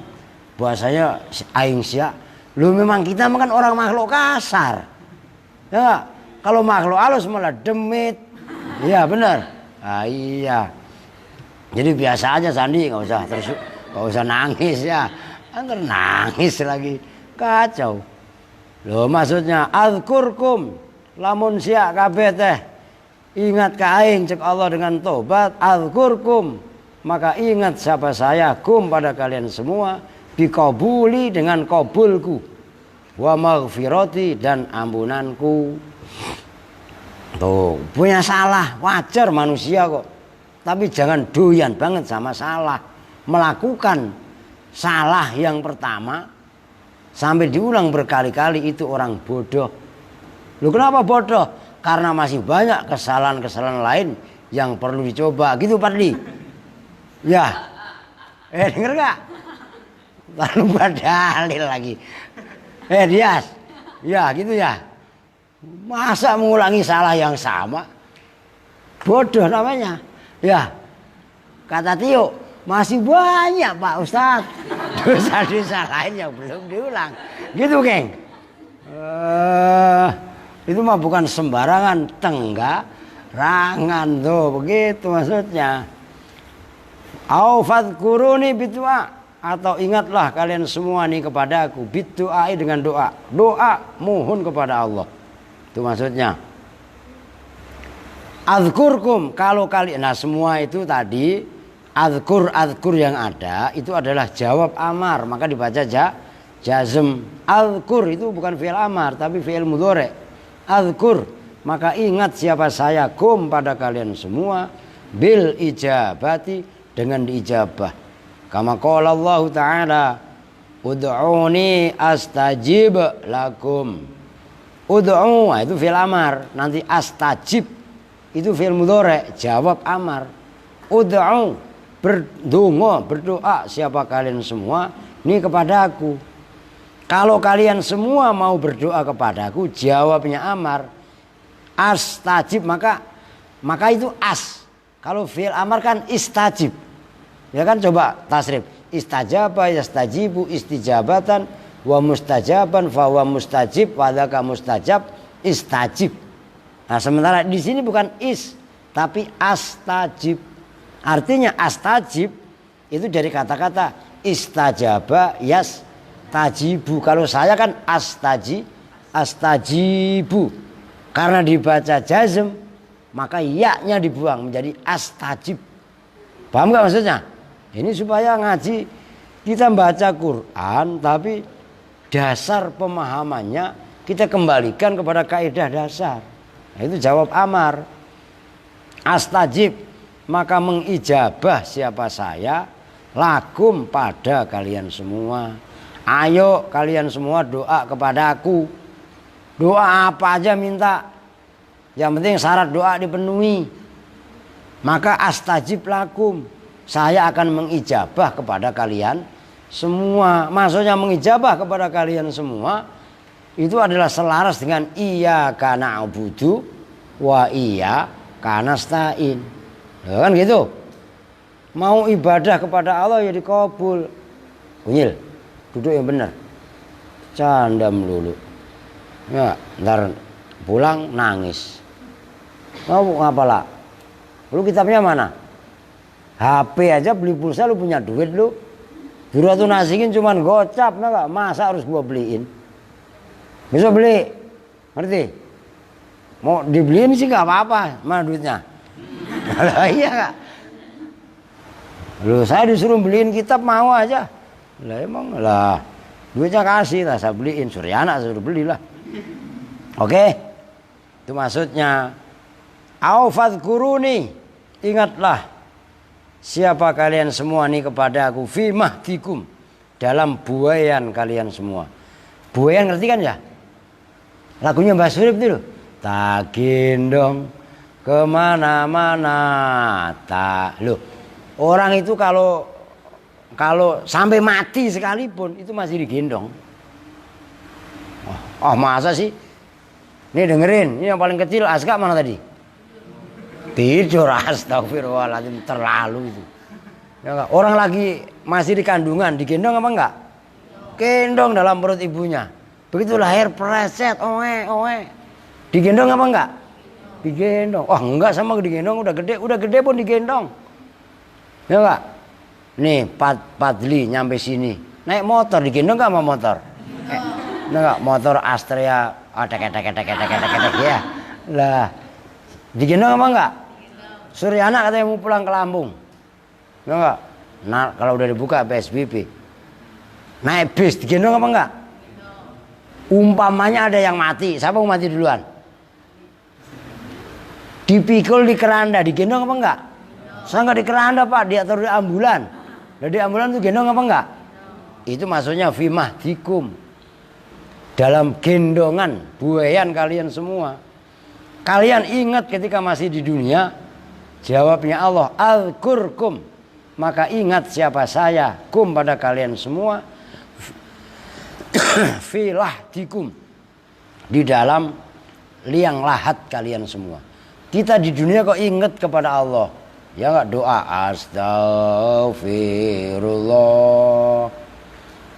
bahasanya aing sia. Lu memang kita kan orang makhluk kasar. Ya, kalau makhluk halus malah demit. Iya benar. Iya. Jadi biasa aja Sandi, nggak usah nangis ya. Antar nangis lagi, kacau. Loh maksudnya azkurkum, lamun sia kabeh teh ingat ka aing cek Allah dengan tobat, azkurkum, maka ingat siapa saya kum pada kalian semua, biqabuli dengan qabulku, wa maghfirati dan ampunanku. Tuh, punya salah, wajar manusia kok. Tapi jangan doyan banget sama salah. Melakukan salah yang pertama sampai diulang berkali-kali itu orang bodoh. Loh kenapa bodoh? Karena masih banyak kesalahan-kesalahan lain yang perlu dicoba. Gitu Padli. Ya. Denger gak? Lalu dalil lagi. Dias. Ya gitu ya. Masa mengulangi salah yang sama? Bodoh namanya. Ya, kata Tio, masih banyak Pak Ustadz dosa-dosa lain yang belum diulang. Gitu geng. Itu mah bukan sembarangan, tenggarangan tuh, begitu maksudnya. Au fadkuruni bidu'a, atau ingatlah kalian semua nih kepadaku bidu'a, dengan doa. Doa mohon kepada Allah. Itu maksudnya. Adzkurkum, kalau kalian, nah semua itu tadi adzkur yang ada itu adalah jawab amar, maka dibaca jazm. Adzkur itu bukan fi'il amar tapi fi'il mudhari'. Adzkur, maka ingat siapa saya, kum pada kalian semua, bil ijabati, dengan diijabah. Kama qala Allah Ta'ala, ud'uni astajib lakum. Ud'u itu fi'il amar, nanti astajib itu fi'il mudhari', jawab amar. Ud'u, berdonga, berdoa siapa kalian semua ini kepadaku. Kalau kalian semua mau berdoa kepadaku, jawabnya amar, astajib, maka itu as. Kalau fi'il amar kan istajib. Ya kan, coba tasrif. Istajaba yastajibu istijabatan, wa mustajaban fa wa mustajib, wa dzaka mustajab istajib. Nah, sementara di sini bukan is tapi astajib. Artinya astajib itu dari kata-kata istajaba tajibu. Kalau saya kan astajibu. Karena dibaca jazm, maka ya-nya dibuang menjadi astajib. Paham gak maksudnya? Ini supaya ngaji kita baca Quran, tapi dasar pemahamannya kita kembalikan kepada kaidah dasar. Nah, itu jawab amar. Astajib, maka mengijabah siapa saya, lakum pada kalian semua. Ayo kalian semua doa kepadaku. Doa apa aja minta, yang penting syarat doa dipenuhi. Maka astajib lakum, saya akan mengijabah kepada kalian semua. Maksudnya mengijabah kepada kalian semua itu adalah selaras dengan iyyaka na'budu wa iyyaka nasta'in. Ya kan gitu. Mau ibadah kepada Allah ya dikabul. Unyil, duduk yang benar. Canda melulu. Ya, ntar pulang nangis. Mau ngapalah? Lu kitabnya mana? HP aja beli pulsa, lu punya duit lu. Duratu nasikin cuman gocap, nah, masa harus gua beliin? Bisa beli, ngerti? Mau dibeliin sih nggak apa-apa, mana duitnya? Lah iya nggak? Lu saya disuruh beliin kitab mau aja. Lah emang lah, duitnya kasih lah, saya beliin. Suryana suruh belilah. Oke, itu maksudnya. Au fadhkuruni, ingatlah siapa kalian semua nih kepada aku, fi mahdikum, dalam buayan kalian semua. Buayan ngerti kan ya? Lagunya Mbak Surip itu loh. Tak gendong kemana-mana, tak. Loh, orang itu kalau sampai mati sekalipun itu masih digendong. Oh masa sih? Nih dengerin, ini yang paling kecil Aska mana tadi? Tidur, astagfirullahaladzim, terlalu itu. Ya enggak? Orang lagi masih di kandungan, digendong apa enggak? Gendong dalam perut ibunya. Begitu lahir preset, oe. Digendong apa enggak? Digendong. Oh enggak, sama digendong, udah gede pun digendong. Ya enggak? Nih Padli nyampe sini, naik motor, digendong enggak sama motor? Enggak, motor Astrea, tek ya. Lah, digendong apa enggak? Suryana katanya mau pulang ke Lampung. Ya enggak? Nah, kalau udah dibuka PSBB. Naik bis digendong apa enggak? Umpamanya ada yang mati, siapa mau mati duluan? Dipikul di keranda, digendong apa enggak? Saya enggak di keranda, Pak, dia taruh di ambulan. Dari ambulan tuh gendong apa enggak? Itu maksudnya fimah dikum. Dalam gendongan, buayan kalian semua. Kalian ingat ketika masih di dunia, jawabnya Allah, al-kurkum, maka ingat siapa saya, kum pada kalian semua, filah dikum, di dalam liang lahat kalian semua. Kita di dunia kok ingat kepada Allah, ya nggak, doa astaghfirullah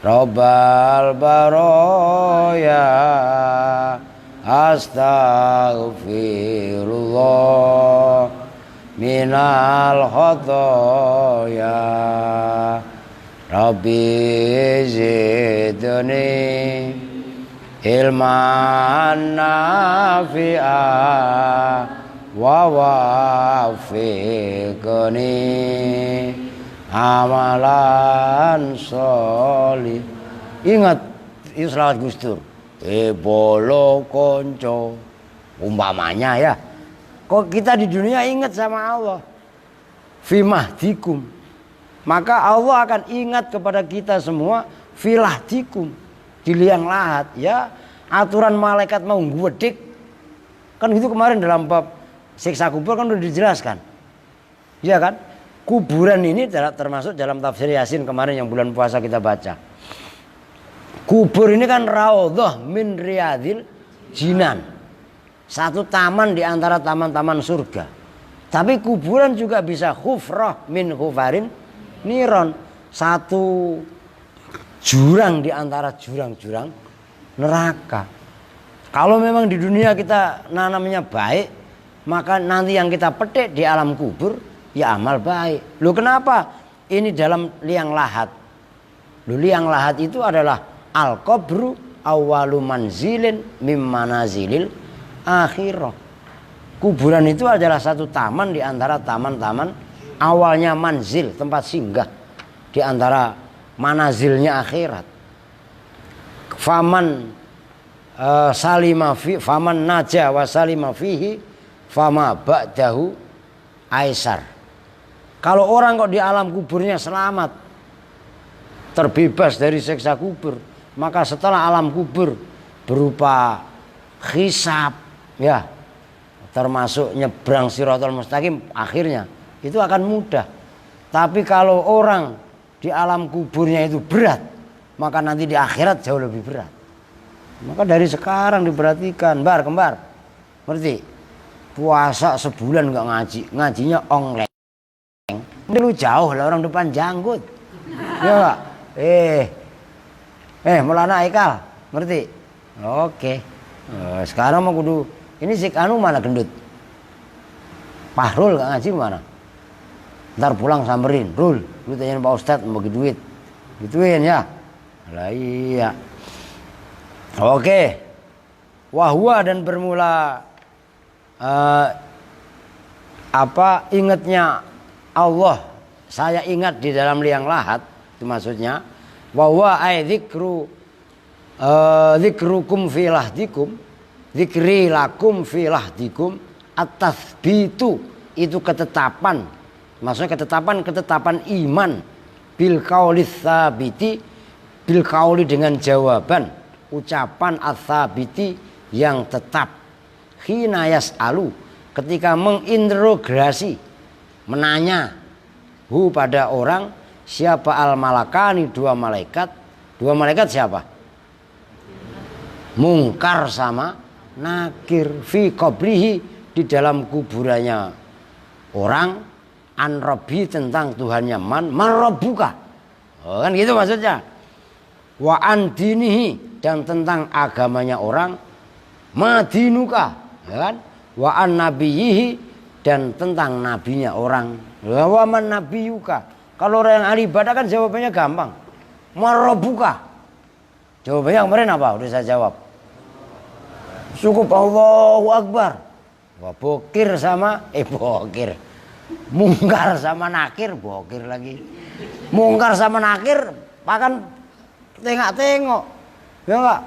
Rabbal baroya astaghfirullah minal khotoya Rabbi zidni ilman nafi'a wa wafiqni amalan sholih. Ingat itu selawat Gus Dur. Bolo konco umpamanya ya. Kok kita di dunia ingat sama Allah. Fimahdikum. Maka Allah akan ingat kepada kita semua filahdikum di liang lahat ya. Aturan malaikat mau ngwedik kan gitu kemarin dalam bab siksa kubur kan udah dijelaskan. Iya kan? Kuburan ini termasuk dalam tafsir Yasin kemarin yang bulan puasa kita baca. Kubur ini kan raudhah min riyadil jinan. Satu taman di antara taman-taman surga. Tapi kuburan juga bisa khufrah min khufarin niron. Satu jurang di antara jurang-jurang neraka. Kalau memang di dunia kita nanamnya baik, maka nanti yang kita petik di alam kubur ya amal baik. Loh kenapa? Ini dalam liang lahat. Loh liang lahat itu adalah al-qabru awwalu manzilin mim manazilil akhirah. Kuburan itu adalah satu taman di antara taman-taman awalnya manzil, tempat singgah di antara manazilnya akhirat. Faman faman naja wa salima fihi fama ba'dahu aisar. Kalau orang kok di alam kuburnya selamat, terbebas dari siksa kubur, maka setelah alam kubur berupa hisab ya, termasuk nyebrang Shiratal Mustaqim, akhirnya itu akan mudah. Tapi kalau orang di alam kuburnya itu berat, maka nanti di akhirat jauh lebih berat. Maka dari sekarang diperhatikan, kembar, ngerti? Puasa sebulan nggak ngaji, ngajinya ongleng. Ini lu jauh lah orang depan janggut, ya nggak? Maulana Aikal, ngerti? Oke. Sekarang mau kudu ini si Anu mana gendut? Pahrul nggak ngaji mana? Ntar pulang samperin, Rul, lu tanyain Pak Ustadz mau bagi duit, gituin ya. Lah iya. Oke. Wahwa dan bermula ingatnya Allah, saya ingat di dalam liang lahat, itu maksudnya. Wahwa ay dzikrukum fi lahdikum, dzikri lakum fi lahdikum, at-tathbitu itu ketetapan. Maksudnya ketetapan iman bil qauli tsabiti, bil qauli dengan jawaban ucapan ats-tsabiti yang tetap. Khina yas'alu ketika menginterogasi, menanya pada orang siapa al malakani, dua malaikat siapa? Mungkar sama nakir fi qabrihi di dalam kuburannya orang, an rabbi tentang Tuhannya man rabbuka. Kan gitu maksudnya. Wa an dinihi dan tentang agamanya orang, madinuka, ya kan? Wa an nabiyihi dan tentang nabinya orang. Wa man nabiyuka. Kalau orang yang ahli ibadah kan jawabannya gampang. Marabbuka. Jawabannya kemarin apa? Udah saya jawab. Cukup Allahu Akbar. Wah, bokir sama bokir. Mungkar sama nakir, bokir lagi. Mungkar sama nakir bahkan tengok-tengok. Ya enggak?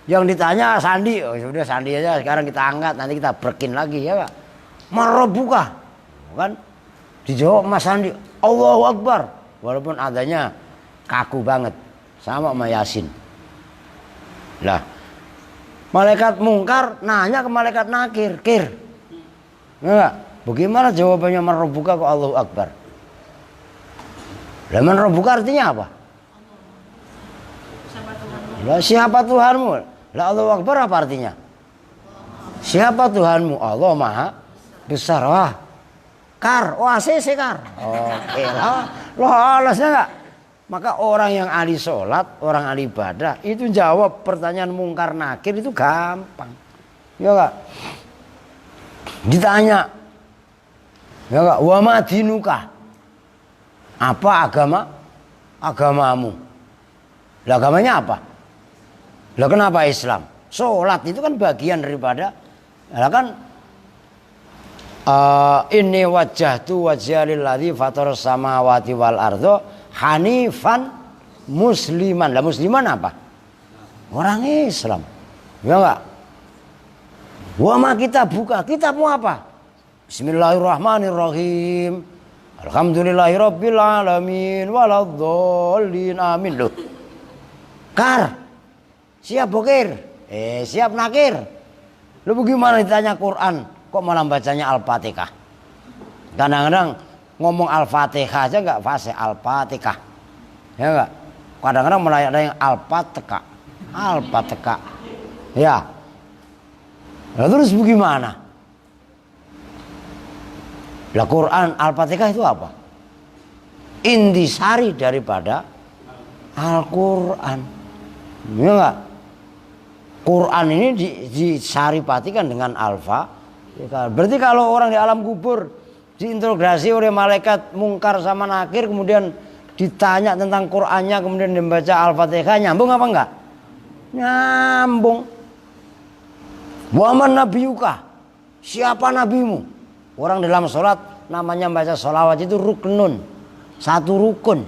Yang ditanya sandi, oh sudah sandi aja sekarang kita angkat, nanti kita berkin lagi ya enggak? Marabbuka. Kan dijawab Mas Sandi, Allahu Akbar. Walaupun adanya kaku banget sama Yasin. Lah, malaikat mungkar nanya ke malaikat nakir, kir. Enggak? Bagaimana jawabannya marabbuka kok Allahu Akbar? Lah marabbuka artinya apa? Lah siapa Tuhanmu? Lah Allahu Akbar apa artinya? Siapa Tuhanmu? Allah Maha Besar. Wah. Kar, ACC kar. Oke lah. Loh alasnya enggak? Maka orang yang ahli sholat, orang ahli ibadah itu jawab pertanyaan mungkar nakir itu gampang. Ya enggak? Ditanya, ya enggak? Wa ma dinuka? Apa agamamu? Lah agamanya apa? Lah kenapa Islam? Sholat itu kan bagian daripada. Lah kan inni wajjahtu wajhiya lilladzi fatharas samawati wal arda hanifan musliman. Lah musliman apa? Orang Islam. Ya enggak? Wa ma kita buka, kitabmu apa? Bismillahirrahmanirrahim. Alhamdulillahirabbil alamin waladhdallin amin. Loh. Kar. Siap bokir. Siap nakir. Lu bagaimana ditanya Quran kok malah bacanya Al-Fatihah? Kadang-kadang ngomong Al-Fatihah aja enggak fasih Al-Fatihah. Ya enggak? Kadang-kadang malah ada yang Al-Fatihah. Al-Fatihah. Ya. Nah, terus bagaimana? Lah Quran Al-Fatihah itu apa? Intisari daripada Al-Quran. Ya enggak? Quran ini disaripatikan dengan Al-Fatihah. Berarti kalau orang di alam kubur diinterogasi oleh malaikat mungkar sama nakir, kemudian ditanya tentang Qurannya, kemudian membaca Al-Fatihah, nyambung apa enggak? Nyambung. Wa man nabiyuka? Siapa nabimu? Orang dalam sholat namanya baca sholawat itu ruknun. Satu rukun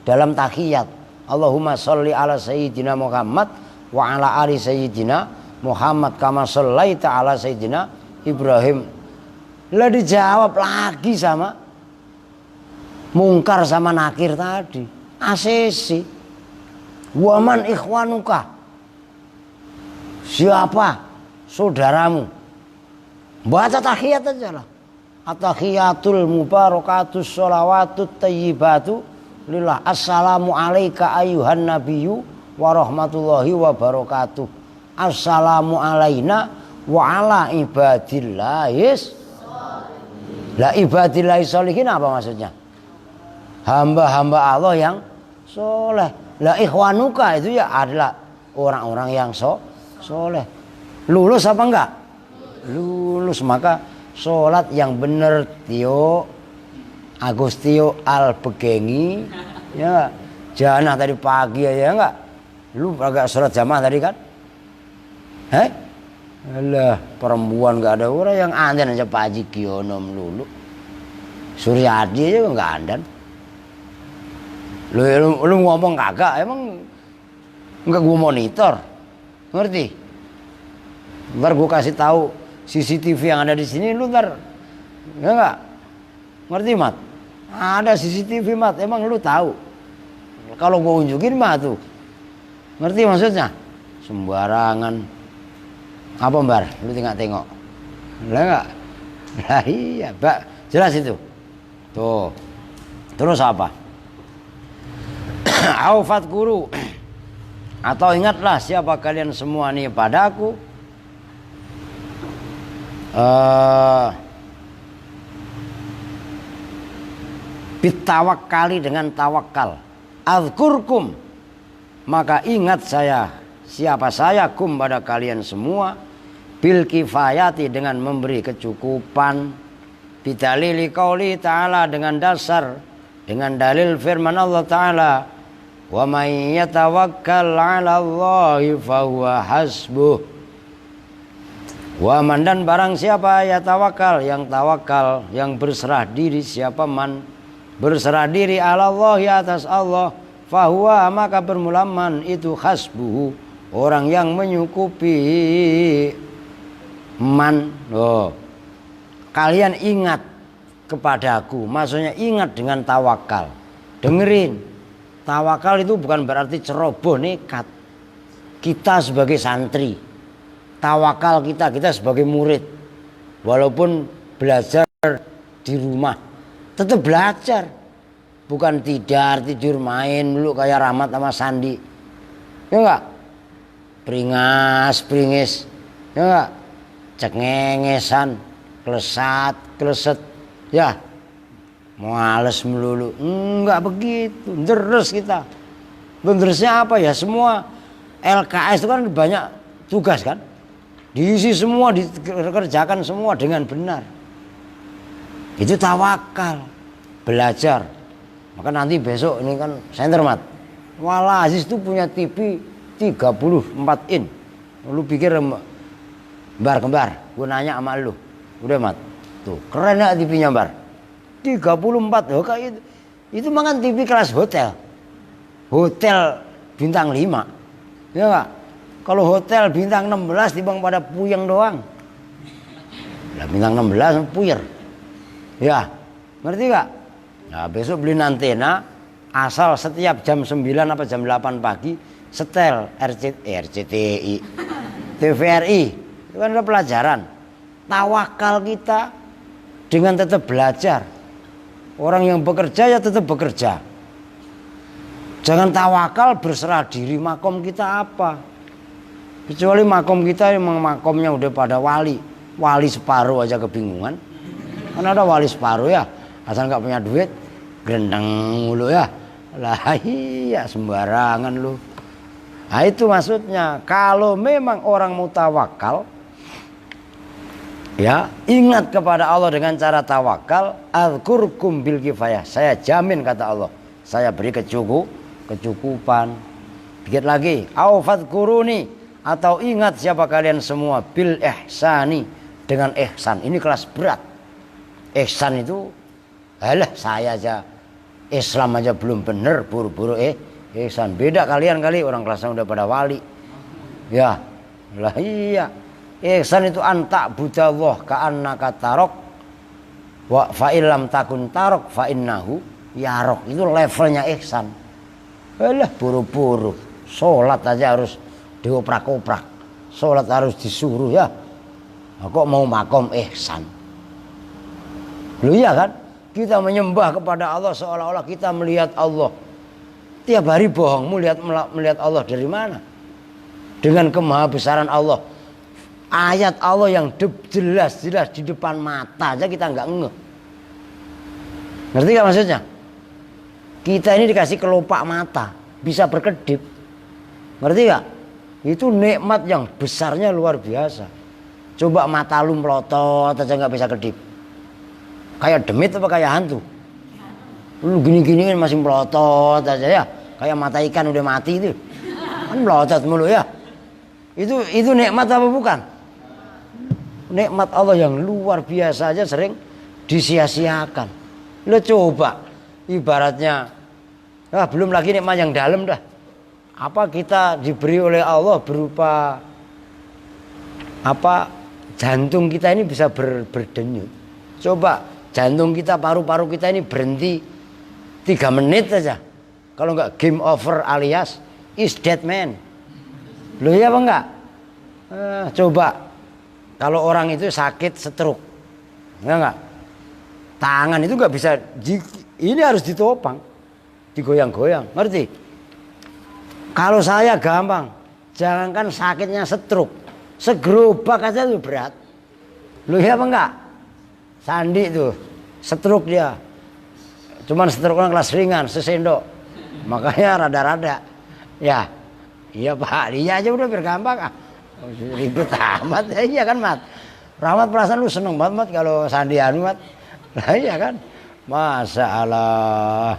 dalam tahiyat. Allahumma sholli ala sayyidina Muhammad wa ala ali sayyidina Muhammad kama shollaita ala sayyidina Ibrahim. Lah dijawab lagi sama mungkar sama nakir tadi. Asesi. Wa man ikhwanuka? Siapa saudaramu? Baca tahiyat aja lah. At-tahiyatul mubarakatus sholawatut tayyibatu lillah. Assalamu alayka ayyuhan nabiyyu wa rahmatullahi wa barakatuh. Assalamu alayna wa ala ibadillahis. Lah ibadillahis sholihin apa maksudnya? Hamba-hamba Allah yang soleh. Lah ikhwanuka itu ya adalah orang-orang yang soleh. Lulus apa enggak? Lulus. Maka sholat yang benar Tio Agustio Albegengi ya. Janah tadi pagi ya enggak? Lu agak sholat jamaah tadi kan? Alah, perempuan enggak ada orang yang andan aja Pak Haji Giono melulu. Suryadi aja enggak andan. Lu ngomong kagak emang enggak gua monitor. Ngerti? Ntar gue kasih tahu CCTV yang ada di sini, lu ntar, ya enggak? Ngerti Mat? Ada CCTV Mat, emang lu tahu? Kalau gue unjukin mah tuh, ngerti maksudnya? Sembarangan. Apa Mbar? Lu tengok. Lah enggak? Lah iya, Pak. Jelas itu. Tuh. Terus apa? Aufat guru. Atau ingatlah siapa kalian semua nih padaku. Bitawakkali dengan tawakal. Azkurkum, maka ingat saya, siapa saya kum pada kalian semua. Bil kifayati, dengan memberi kecukupan. Bidalili qauli ta'ala, dengan dasar, dengan dalil firman Allah Ta'ala, wa may yatawakkal 'ala Allahi fahuwa hasbuh. Wa man, dan barang siapa ya tawakal, yang berserah diri, siapa man berserah diri ala Allah, ya atas Allah, fahuwa, maka bermulaman itu hasbuhu, orang yang menyukupi man. Kalian ingat kepadaku, maksudnya ingat dengan tawakal. Dengerin, tawakal itu bukan berarti ceroboh nekat. Kita sebagai santri tawakal, kita sebagai murid, walaupun belajar di rumah tetap belajar, bukan tidur main dulu kayak Rahmat sama Sandi, ya enggak? Pringis, ya enggak? Cengengesan, kleset, ya males melulu, enggak begitu, deres kita. Beresnya apa ya? Semua LKS itu kan banyak tugas kan. diisi semua, dikerjakan semua dengan benar. Itu tawakal, belajar. Maka nanti besok ini kan center mat. Wala Aziz itu punya TV 34 in. Lu pikir kembar, gue nanya sama lu. Udah mat. Tuh, keren gak TV-nya Bar? 34 loh kayak itu. Itu makan TV kelas hotel. Hotel bintang 5. Ya enggak? Kalau hotel bintang 16 dibang pada puyeng doang. Lah bintang 16 puyer. Ya, ngerti gak? Nah, besok beli antena asal setiap jam 9 apa jam 8 pagi setel RCTI, TVRI. Itu kan ada pelajaran. Tawakal kita dengan tetap belajar. Orang yang bekerja ya tetap bekerja. Jangan tawakal berserah diri. Makom kita apa? Kecuali makom kita memang makomnya udah pada wali. Wali separuh aja kebingungan. Kan ada wali separuh ya. Asal nggak punya duit, gendeng mulu ya. Lah iya sembarangan lu. Nah itu maksudnya. Kalau memang orang mau tawakal, ya, ingat kepada Allah dengan cara tawakal. Adzkurkum bil kifayah. Saya jamin kata Allah, saya beri kecukupan. Dikit lagi, au fadkuruni, atau ingat siapa kalian semua, bil ihsani, dengan ihsan. Ini kelas berat. Ihsan itu, alah saya aja Islam aja belum bener, buru-buru ihsan. Beda kalian kali, orang kelasnya udah pada wali. Ya, lah iya. Ihsan itu anta budallah ka'annaka tarok wa fa'ilam takun tarok fa'innahu yarok. Itu levelnya ihsan. Alah buru-buru sholat aja harus dioprak-oprak, sholat harus disuruh ya. Kok mau makom ihsan? Lu ya kan? Kita menyembah kepada Allah seolah-olah kita melihat Allah. Tiap hari bohong, melihat Allah dari mana? Dengan kemahabesaran Allah. Ayat Allah yang jelas-jelas di depan mata aja kita nggak ngeh. Ngerti gak maksudnya? Kita ini dikasih kelopak mata, bisa berkedip. Ngerti gak? Itu nikmat yang besarnya luar biasa. Coba mata lu melotot aja nggak bisa kedip. Kayak demit apa kayak hantu? Lu gini-gini masih melotot aja ya. Kayak mata ikan udah mati itu. Kan melotot mulu ya. Itu nikmat apa bukan? Nikmat Allah yang luar biasa aja sering disia-siakan. Lo coba ibaratnya, belum lagi nikmat yang dalam dah. Apa kita diberi oleh Allah berupa apa? Jantung kita ini bisa berdenyut. Coba jantung kita, paru-paru kita ini berhenti 3 menit aja. Kalau enggak game over alias is dead man. Loh ya apa enggak? Coba kalau orang itu sakit stroke, enggak? Tangan itu enggak bisa, ini harus ditopang, digoyang-goyang, ngerti? Kalau saya gampang, jangankan sakitnya stroke, segerobak aja itu berat. Loh ya apa enggak? Sandi tuh stroke dia, cuman stroke orang kelas ringan, sesendok, makanya rada-rada, ya. Iya Pak, dia aja udah bergampang ribet amat ya, iya kan Mat. Rahmat perasaan lu seneng banget Mat kalau sandian Mat. Lah iya kan. Masalah.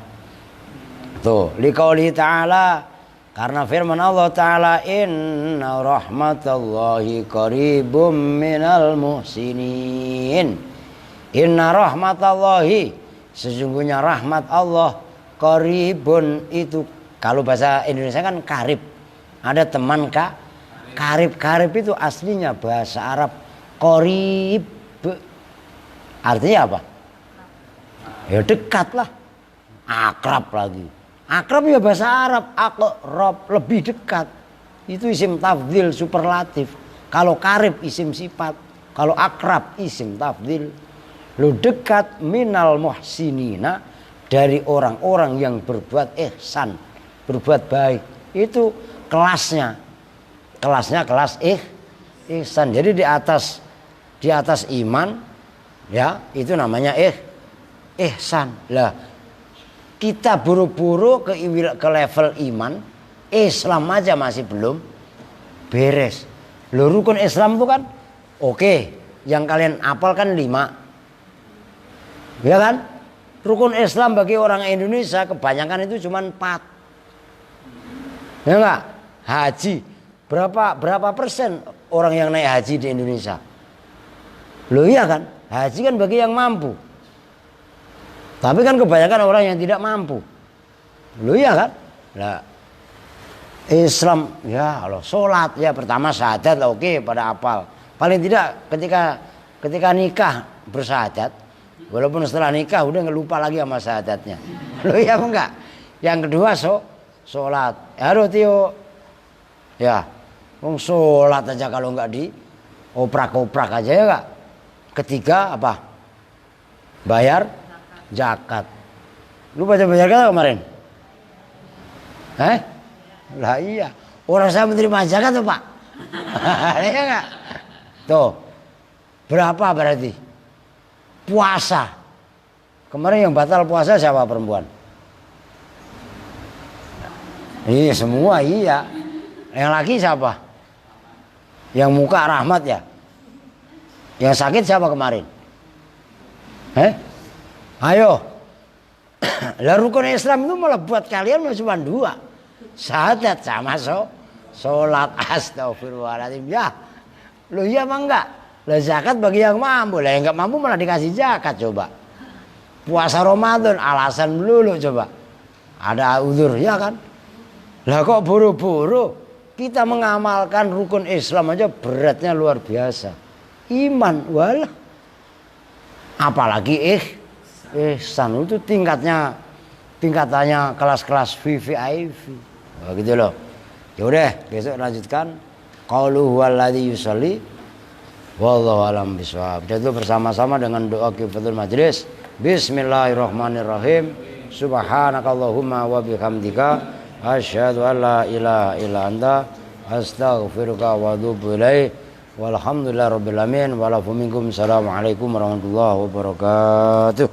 Tuh, liqauli ta'ala, karena firman Allah Ta'ala, inna rahmatallahi qaribum minal muhsinin. Inna rahmatallahi, sesungguhnya rahmat Allah, qaribun itu kalau bahasa Indonesia kan karib. Ada teman karib itu aslinya bahasa Arab qarib, artinya apa? Ya dekat lah, akrab lagi. Akrab ya bahasa Arab, akrab lebih dekat. Itu isim tafdhil superlatif. Kalau karib isim sifat, kalau akrab isim tafdhil. Lu dekat minal muhsinina, dari orang-orang yang berbuat ihsan, berbuat baik. Itu kelasnya kelas ihsan. Jadi di atas iman ya, itu namanya ihsan. Lah kita buru-buru ke level iman, Islam aja masih belum beres. Loh, rukun Islam itu kan oke, yang kalian apal kan 5. Ya kan? Rukun Islam bagi orang Indonesia kebanyakan itu cuma 4. Ya enggak? Haji. Berapa persen orang yang naik haji di Indonesia? Loh iya kan? Haji kan bagi yang mampu. Tapi kan kebanyakan orang yang tidak mampu. Loh iya kan? Nah, Islam ya Allah, sholat ya pertama syahadat oke, pada apal. Paling tidak ketika nikah bersyahadat, walaupun setelah nikah udah ngelupa lagi sama syahadatnya. Loh ya enggak? Yang kedua sholat. Aduh Tio. Ya, sholat aja kalau enggak di oprak-oprak aja ya enggak. Ketiga apa? Bayar zakat. Lu baca zakat kemarin? Lah iya, orang saya menerima zakat tuh Pak. Iya enggak? Tuh, berapa berarti? Puasa. Kemarin yang batal puasa siapa perempuan? Iya semua iya. Yang laki siapa? Yang muka rahmat ya? Yang sakit siapa kemarin? Ayo. Lah rukun Islam itu malah buat kalian cuma 2. Syahadat sama sholat. Astagfirullahaladzim. Ya. Loh iya emang enggak? Lah zakat bagi yang mampu. Lah yang enggak mampu malah dikasih zakat coba. Puasa Ramadan alasan melulu coba. Ada uzur ya kan? Lah kok buru-buru kita mengamalkan rukun Islam aja beratnya luar biasa. Iman walah. Apalagi ihsan itu tingkatannya kelas-kelas VVIP. Oh, gitu loh. Ya udah, besok lanjutkan. Qauluhu alladzi yusalli wallahu alam bisawab. Dan itu bersama-sama dengan doa kifatul majlis. Bismillahirrahmanirrahim. Subhanakallahumma wa bihamdika asyhadu an la ilaha illa anta astaghfiruka wa atubu ilaik. Walhamdulillahirabbil alamin. Assalamualaikum warahmatullahi wabarakatuh.